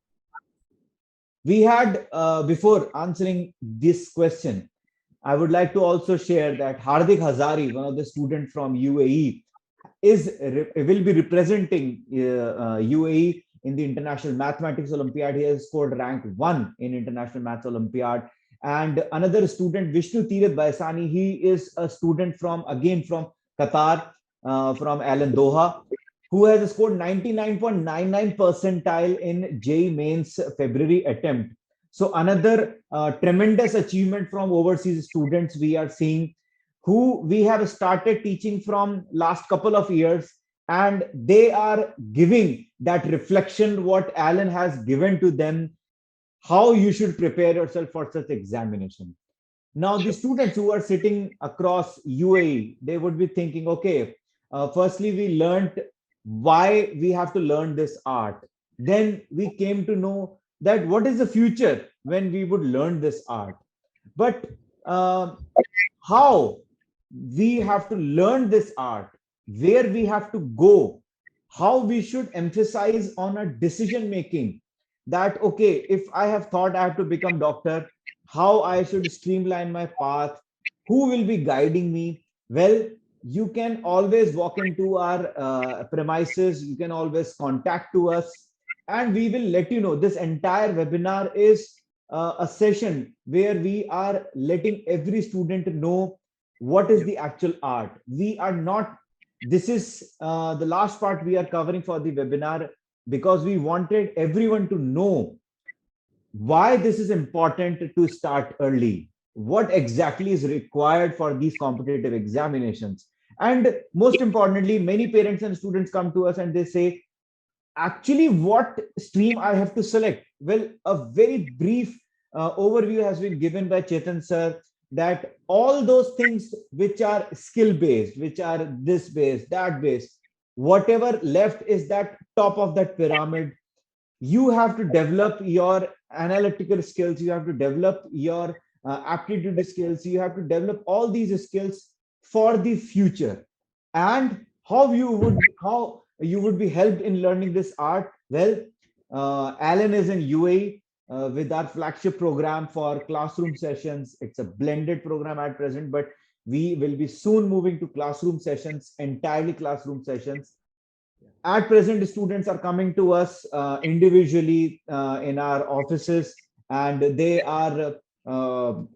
We had, before answering this question, I would like to also share that Hardik Hazari, one of the students from UAE, will be representing UAE in the International Mathematics Olympiad. He has scored rank 1 in International Maths Olympiad. And another student, Vishnu Tirat Baisani, he is a student from Qatar, from Allen Doha, who has scored 99.99 percentile in JEE Mains February attempt. So another tremendous achievement from overseas students we are seeing, who we have started teaching from last couple of years, and they are giving that reflection what Allen has given to them, how you should prepare yourself for such examination. Now, the students who are sitting across UAE, they would be thinking, okay, firstly, we learned why we have to learn this art. Then we came to know that what is the future when we would learn this art. But how we have to learn this art, where we have to go, how we should emphasize on a decision making, that okay, if I have thought I have to become doctor, how I should streamline my path, who will be guiding me. Well, you can always walk into our premises, you can always contact to us, and we will let you know. This entire webinar is a session where we are letting every student know what is the actual art. We are not, this is the last part we are covering for the webinar, because we wanted everyone to know why this is important to start early, what exactly is required for these competitive examinations. And most importantly, many parents and students come to us and they say, actually, what stream I have to select? Well, a very brief overview has been given by Chetan sir, that all those things which are skill based, which are this based, that based, whatever left is that top of that pyramid. You have to develop your analytical skills, you have to develop your aptitude skills, you have to develop all these skills for the future. And how you would be helped in learning this art. Well, Alan is in UAE with our flagship program for classroom sessions. It's a blended program at present, but we will be soon moving to classroom sessions, entirely classroom sessions. At present, students are coming to us individually in our offices, and they are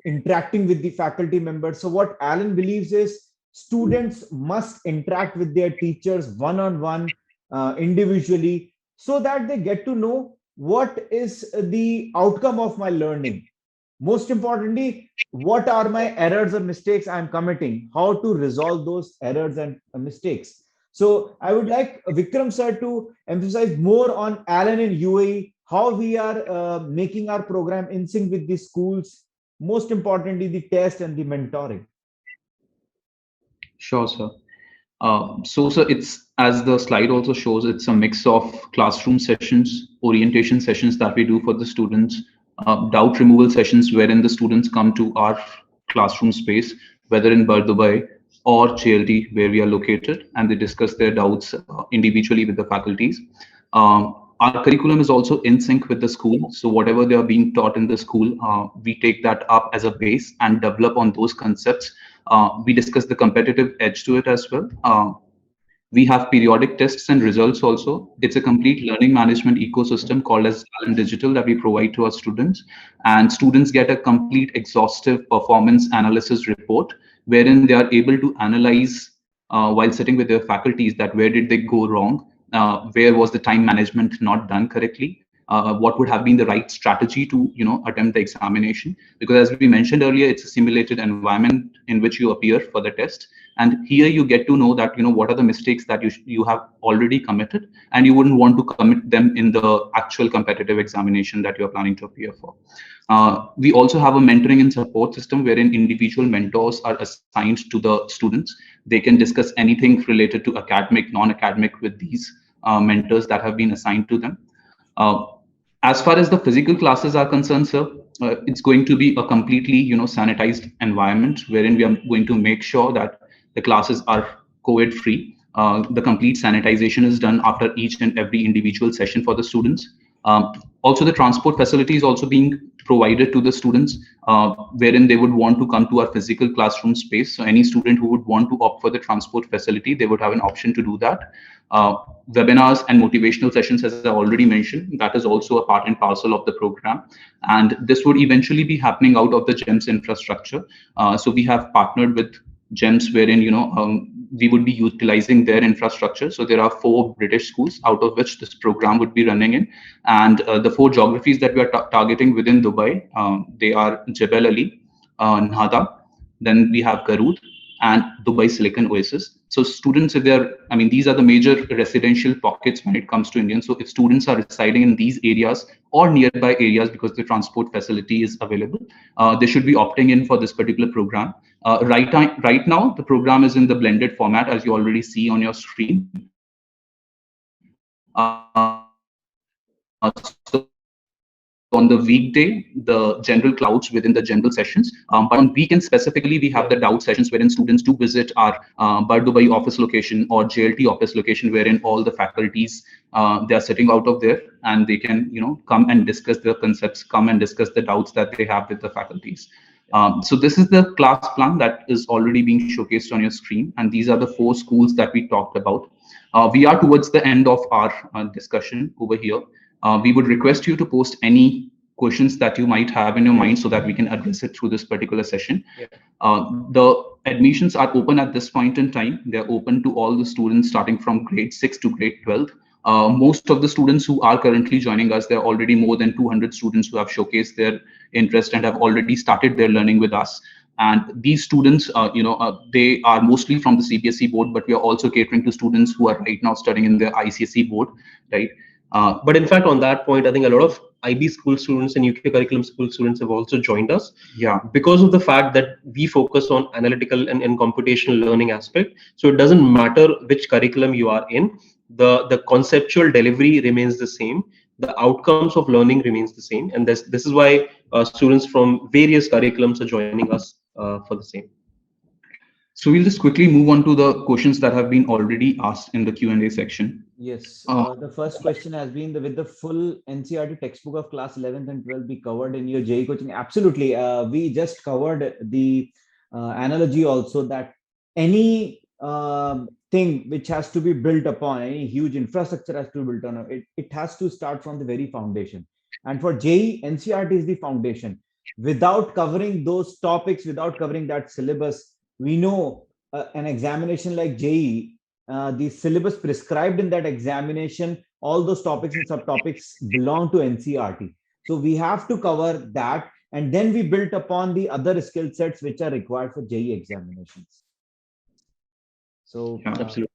interacting with the faculty members. So what Alan believes is students must interact with their teachers one-on-one, individually, so that they get to know what is the outcome of my learning. Most importantly, what are my errors or mistakes I'm committing, how to resolve those errors and mistakes. So I would like Vikram sir to emphasize more on Alan in UAE, how we are making our program in sync with the schools, most importantly, the test and the mentoring. Sure, sir. So, sir, it's, as the slide also shows, it's a mix of classroom sessions, orientation sessions that we do for the students, doubt removal sessions wherein the students come to our classroom space, whether in Dubai or JLT, where we are located, and they discuss their doubts individually with the faculties. Our curriculum is also in sync with the school. So whatever they are being taught in the school, we take that up as a base and develop on those concepts. We discuss the competitive edge to it as well. We have periodic tests and results also. It's a complete learning management ecosystem called as Talent Digital that we provide to our students. And students get a complete exhaustive performance analysis report, wherein they are able to analyze while sitting with their faculties that where did they go wrong, where was the time management not done correctly. what would have been the right strategy to attempt the examination, because as we mentioned earlier, it's a simulated environment in which you appear for the test, and here you get to know that what are the mistakes that you have already committed, and you wouldn't want to commit them in the actual competitive examination that you're planning to appear for. We also have a mentoring and support system wherein individual mentors are assigned to the students. They can discuss anything related to academic, non-academic with these mentors that have been assigned to them. Uh, as far as the physical classes are concerned, sir, it's going to be a completely, sanitized environment wherein we are going to make sure that the classes are COVID free. The complete sanitization is done after each and every individual session for the students. Also, the transport facility is also being provided to the students, wherein they would want to come to our physical classroom space. So any student who would want to opt for the transport facility, they would have an option to do that. Webinars and motivational sessions, as I already mentioned, that is also a part and parcel of the program. And this would eventually be happening out of the GEMS infrastructure. So we have partnered with GEMS, wherein we would be utilizing their infrastructure. So there are 4 British schools out of which this program would be running in, and the 4 geographies that we are targeting within Dubai, they are Jebel Ali, Nhada, then we have Garud, and Dubai Silicon Oasis. So students, if they're, these are the major residential pockets when it comes to Indians. So if students are residing in these areas or nearby areas, because the transport facility is available, they should be opting in for this particular program. Right now, the program is in the blended format, as you already see on your screen. So on the weekday, the general clouds within the general sessions. But on weekends specifically, we have the doubt sessions wherein students do visit our Dubai office location or JLT office location, wherein all the faculties, they are sitting out of there, and they can come and discuss the concepts, come and discuss the doubts that they have with the faculties. So this is the class plan that is already being showcased on your screen, and these are the 4 schools that we talked about. We are towards the end of our discussion over here. We would request you to post any questions that you might have in your mind so that we can address it through this particular session. The admissions are open at this point in time. They're open to all the students starting from grade 6 to grade 12. Most of the students who are currently joining us, there are already more than 200 students who have showcased their interest and have already started their learning with us. And these students, they are mostly from the CBSE board, but we are also catering to students who are right now studying in the ICSE board, right? But in fact, on that point, I think a lot of IB school students and UK curriculum school students have also joined us. Yeah. Because of the fact that we focus on analytical and computational learning aspect. So it doesn't matter which curriculum you are in, the conceptual delivery remains the same. The outcomes of learning remains the same. And this is why students from various curriculums are joining us for the same. So we'll just quickly move on to the questions that have been already asked in the Q&A section. Yes, the first question has been with the full NCERT textbook of class 11th and 12th be covered in your JEE coaching. Absolutely. We just covered the analogy also that any thing which has to be built upon, any huge infrastructure has to be built on, it has to start from the very foundation. And for JEE, NCERT is the foundation. Without covering those topics, without covering that syllabus, we know an examination like JEE, the syllabus prescribed in that examination, all those topics and subtopics belong to NCERT. So we have to cover that, and then we built upon the other skill sets which are required for JEE examinations. So absolutely.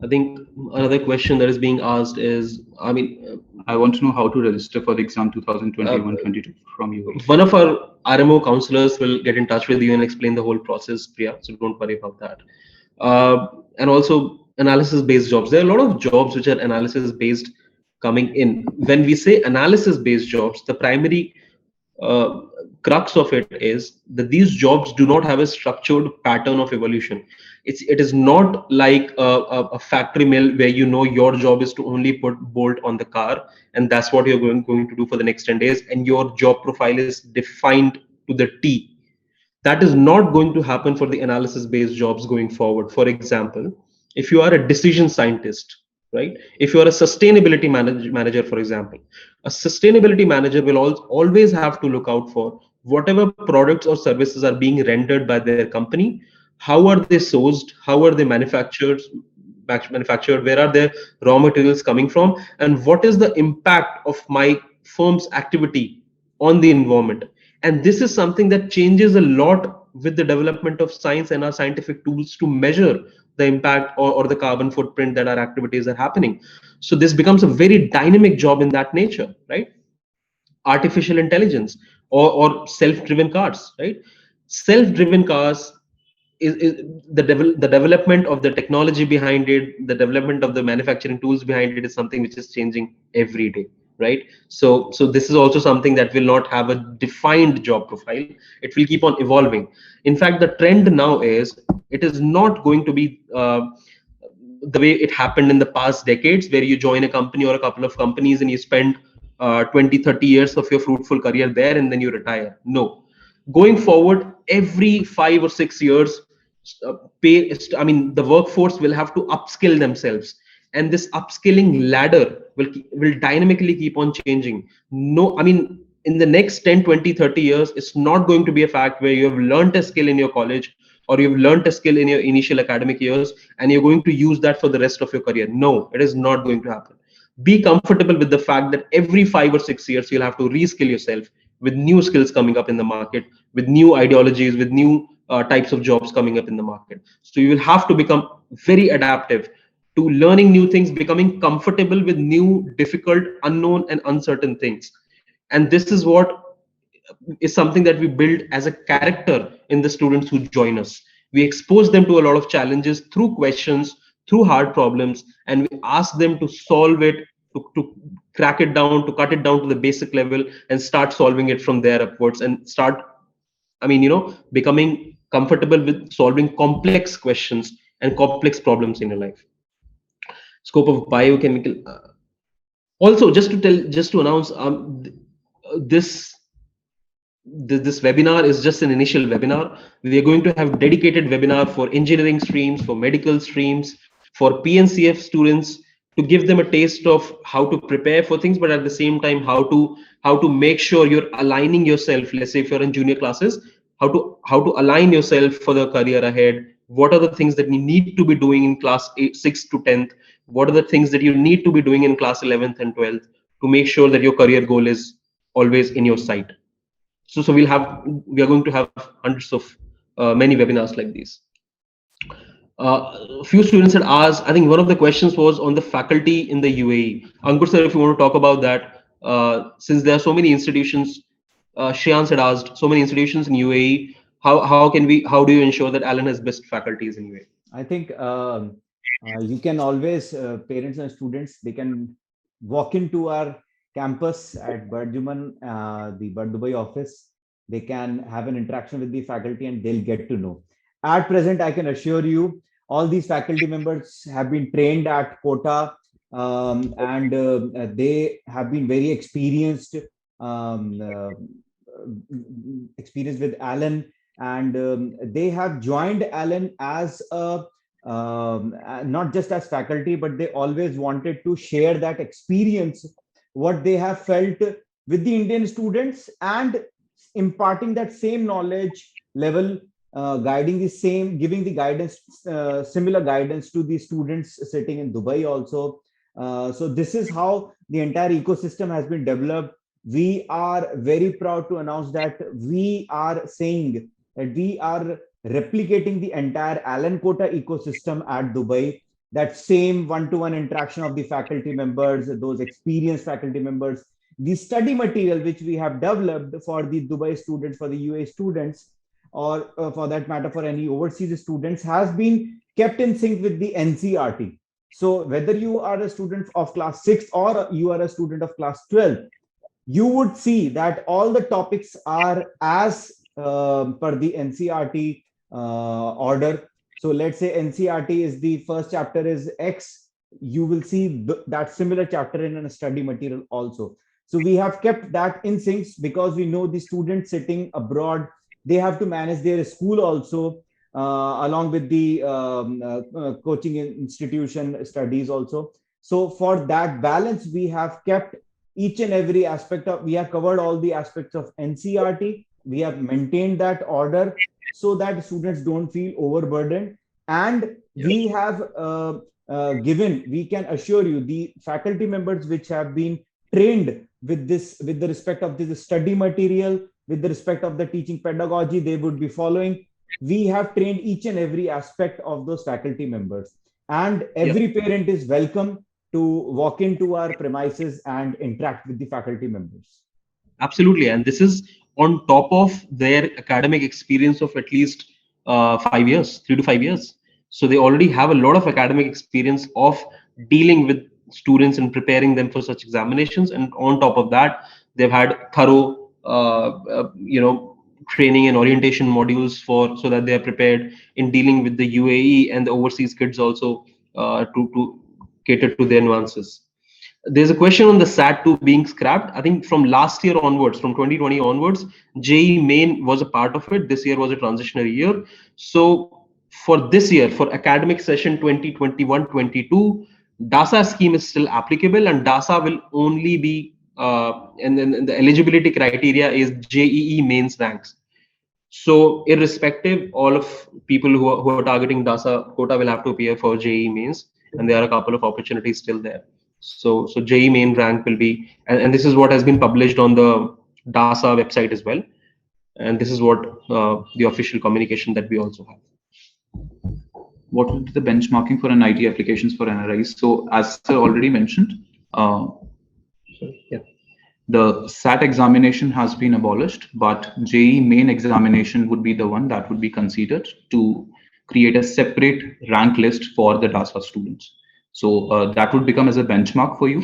I think another question that is being asked is, I want to know how to register for the exam 2021-22 from you. One of our RMO counselors will get in touch with you and explain the whole process, Priya. So don't worry about that. And also analysis-based jobs. There are a lot of jobs which are analysis-based coming in. When we say analysis-based jobs, the primary crux of it is that these jobs do not have a structured pattern of evolution. It is not like a factory mill where your job is to only put bolt on the car, and that's what you're going to do for the next 10 days, and your job profile is defined to the T. That is not going to happen for the analysis based jobs going forward. For example, if you are a decision scientist, right? If you are a sustainability manager, for example, a sustainability manager will always have to look out for whatever products or services are being rendered by their company. How are they sourced? How are they manufactured? manufactured, where are their raw materials coming from, and what is the impact of my firm's activity on the environment. And this is something that changes a lot with the development of science and our scientific tools to measure the impact, or the carbon footprint that our activities are happening. So this becomes a very dynamic job in that nature, right? Artificial intelligence, or self-driven cars, right? Self-driven cars is the development of the technology behind it, the development of the manufacturing tools behind it is something which is changing every day, right? So this is also something that will not have a defined job profile. It will keep on evolving. In fact, the trend now is, it is not going to be the way it happened in the past decades, where you join a company or a couple of companies and you spend 20 30 years of your fruitful career there and then you retire. No, going forward, every 5 or 6 years, I mean, the workforce will have to upskill themselves, and this upskilling ladder will dynamically keep on changing. No, I mean, in the next 10 20 30 years, it's not going to be a fact where you have learned a skill in your college, or you've learned a skill in your initial academic years, and you're going to use that for the rest of your career. No, it is not going to happen. Be comfortable with the fact that every 5 or 6 years you'll have to reskill yourself with new skills coming up in the market, with new ideologies, with new types of jobs coming up in the market. So you will have to become very adaptive to learning new things, becoming comfortable with new, difficult, unknown, and uncertain things. And this is what is something that we build as a character in the students who join us. We expose them to a lot of challenges through questions, through hard problems, and we ask them to solve it, to crack it down, to cut it down to the basic level, and start solving it from there upwards, and start, I mean, becoming comfortable with solving complex questions and complex problems in your life. Scope of biochemical. Also, just to announce, this this webinar is just an initial webinar. We are going to have dedicated webinar for engineering streams, for medical streams, for PNCF students, to give them a taste of how to prepare for things, but at the same time how to make sure you're aligning yourself. Let's say if you're in junior classes, how to align yourself for the career ahead. What are the things that you need to be doing in class 8, 6 to 10th? What are the things that you need to be doing in class 11th and 12th to make sure that your career goal is always in your sight? So we are going to have hundreds of many webinars like these. A few students had asked, I think one of the questions was on the faculty in the UAE. Ankur sir, if you want to talk about that, since there are so many institutions, Shreyans had asked, so many institutions in UAE, how do you ensure that Alan has best faculties in UAE? I think you can always, parents and students, they can walk into our campus at Burjuman, the Bur Dubai office. They can have an interaction with the faculty and they'll get to know. At present, I can assure you, all these faculty members have been trained at Kota, and they have been very experienced, experienced with Alan, and they have joined Alan as a not just as faculty, but they always wanted to share that experience, what they have felt with the Indian students, and imparting that same knowledge level, guiding the same, giving the guidance, similar guidance to the students sitting in Dubai also. So this is how the entire ecosystem has been developed. We are very proud to announce that we are saying that we are replicating the entire Alan Kota ecosystem at Dubai. That same one-to-one interaction of the faculty members, those experienced faculty members, the study material which we have developed for the Dubai students, for the UAE students, or for that matter for any overseas students, has been kept in sync with the NCRT. So whether you are a student of class 6 or you are a student of class 12, you would see that all the topics are as per the NCRT order. So let's say NCRT is the first chapter is X, you will see that similar chapter in a study material also. So we have kept that in sync because we know the students sitting abroad, they have to manage their school also, along with the coaching institution studies also. So for that balance, we have kept each and every aspect of, we have covered all the aspects of NCRT. We have maintained that order so that students don't feel overburdened. And we have given, we can assure you, the faculty members which have been trained with this, with the respect of the study material, with the respect of the teaching pedagogy they would be following. We have trained each and every aspect of those faculty members, and every parent is welcome to walk into our premises and interact with the faculty members. Absolutely. And this is on top of their academic experience of at least 5 years, 3 to 5 years. So they already have a lot of academic experience of dealing with students and preparing them for such examinations. And on top of that, they've had thorough, training and orientation modules for, so that they are prepared in dealing with the UAE and the overseas kids also, to cater to their nuances. There's a question on the SAT2 being scrapped. I think from last year onwards, from 2020 onwards, JEE Main was a part of it. This year was a transitionary year. So for this year, for academic session 2021-22, DASA scheme is still applicable, and DASA will only be, and then the eligibility criteria is JEE Mains ranks. So irrespective, all of people who are targeting DASA quota will have to appear for JEE Mains, and there are a couple of opportunities still there. So JEE Main rank will be, and this is what has been published on the DASA website as well. And this is what the official communication that we also have. What will be the benchmarking for NIT applications for NRIs? So as sir already mentioned, the SAT examination has been abolished, but JEE Main examination would be the one that would be considered to create a separate rank list for the DASA students. So that would become as a benchmark for you,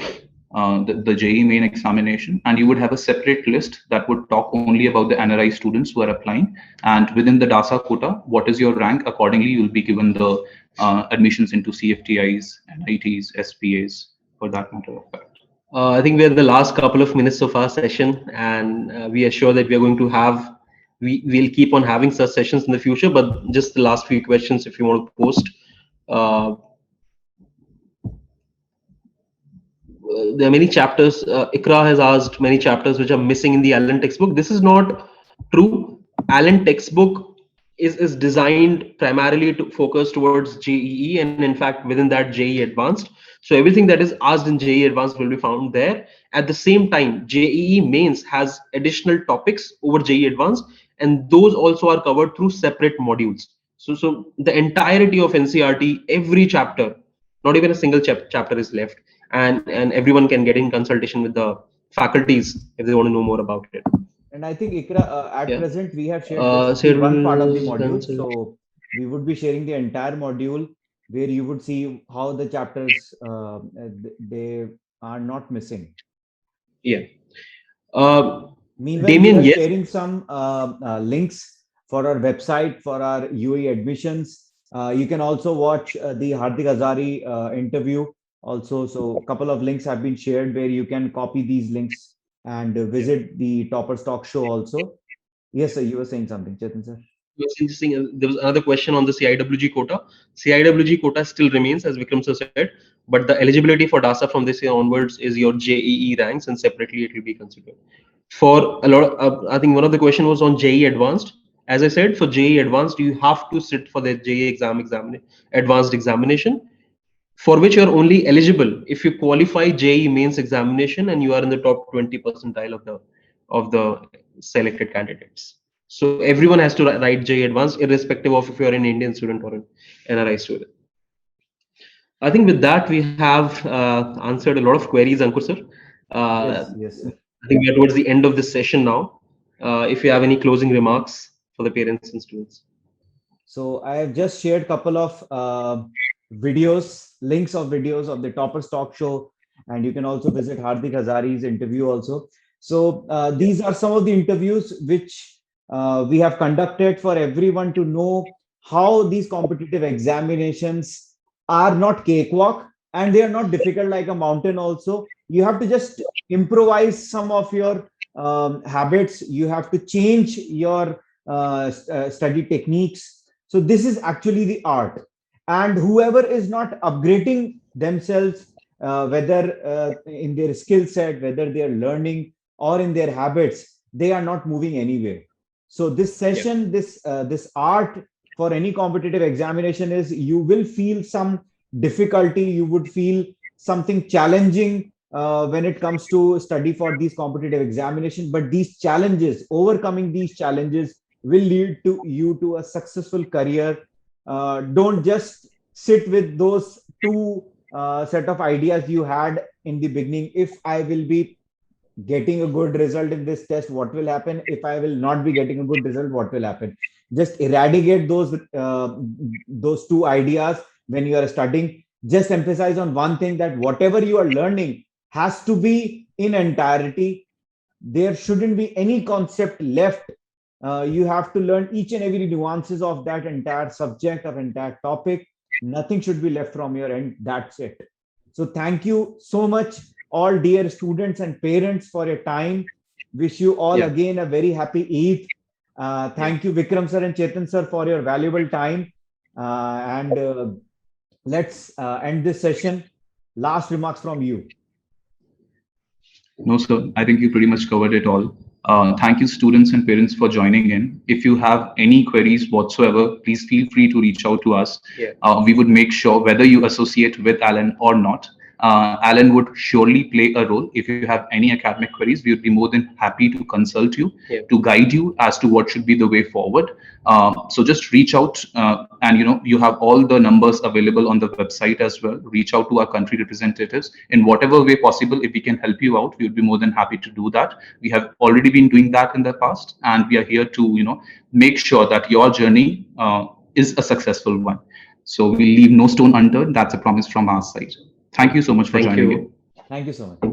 the JEE Main examination, and you would have a separate list that would talk only about the NRI students who are applying. And within the DASA quota, what is your rank? Accordingly, you will be given the admissions into CFTIs, NITs, SPAs, for that matter of fact. I think we're the last couple of minutes of our session, and we are sure that we are going to have, we'll keep on having such sessions in the future, but just the last few questions if you want to post. There are many chapters. Ikra has asked many chapters which are missing in the Allen textbook. This is not true. Allen textbook is designed primarily to focus towards JEE, and in fact within that JEE Advanced. So everything that is asked in JEE Advanced will be found there. At the same time, JEE Mains has additional topics over JEE Advanced, and those also are covered through separate modules. So the entirety of NCERT, every chapter, not even a single chapter is left, and everyone can get in consultation with the faculties if they want to know more about it. And I think Ikra, at present we have shared just one part of the module, so we would be sharing the entire module where you would see how the chapters they are not missing. Yeah. Meanwhile, Damien, we are sharing some links for our website for our UAE admissions. You can also watch the Hardik Hazari interview also. So a couple of links have been shared where you can copy these links and visit the Toppers Talk Show also. Yes, sir, you were saying something, Chetan sir. What's interesting, there was another question on the CIWG quota. CIWG quota still remains, as Vikram sir said, but the eligibility for DASA from this year onwards is your JEE ranks, and separately it will be considered. For a lot of, I think one of the question was on JEE Advanced. As I said, for JEE Advanced, you have to sit for the JEE Advanced examination, for which you are only eligible if you qualify JEE Mains examination and you are in the top 20 percentile of the selected candidates. So everyone has to write JEE Advanced, irrespective of if you are an Indian student or an NRI student. I think with that we have answered a lot of queries, Ankur sir. Yes, sir. I think we are towards the end of this session now. If you have any closing remarks for the parents and students. So I have just shared a couple of videos, links of videos of the Toppers Talk Show, and you can also visit Hardik Hazari's interview also. So these are some of the interviews which we have conducted for everyone to know how these competitive examinations are not cakewalk, and they are not difficult like a mountain also. You have to just improvise some of your habits. You have to change your study techniques. So this is actually the art. And whoever is not upgrading themselves, whether in their skill set, whether they are learning or in their habits, they are not moving anywhere. So this session, this art for any competitive examination is you will feel some difficulty, you would feel something challenging when it comes to study for these competitive examinations. But these challenges, overcoming these challenges, will lead to you to a successful career. Don't just sit with those two set of ideas you had in the beginning. If I will be getting a good result in this test, what will happen? If I will not be getting a good result, what will happen? Just eradicate those two ideas when you are studying. Just emphasize on one thing, that whatever you are learning has to be in entirety. There shouldn't be any concept left. You have to learn each and every nuances of that entire subject, of entire topic. Nothing should be left from your end. That's it. So thank you so much, all dear students and parents, for your time. Wish you all again a very happy Eid. Thank you, Vikram sir and Chetan sir, for your valuable time. And let's end this session. Last remarks from you. No, sir. I think you pretty much covered it all. Thank you, students and parents, for joining in. If you have any queries whatsoever, please feel free to reach out to us. We would make sure, whether you associate with Alan or not, Alan would surely play a role. If you have any academic queries, we would be more than happy to consult you, to guide you as to what should be the way forward. So just reach out, and you have all the numbers available on the website as well. Reach out to our country representatives in whatever way possible. If we can help you out, we would be more than happy to do that. We have already been doing that in the past, and we are here to make sure that your journey is a successful one. So we leave no stone unturned. That's a promise from our side. Thank you so much for joining in. Thank you so much.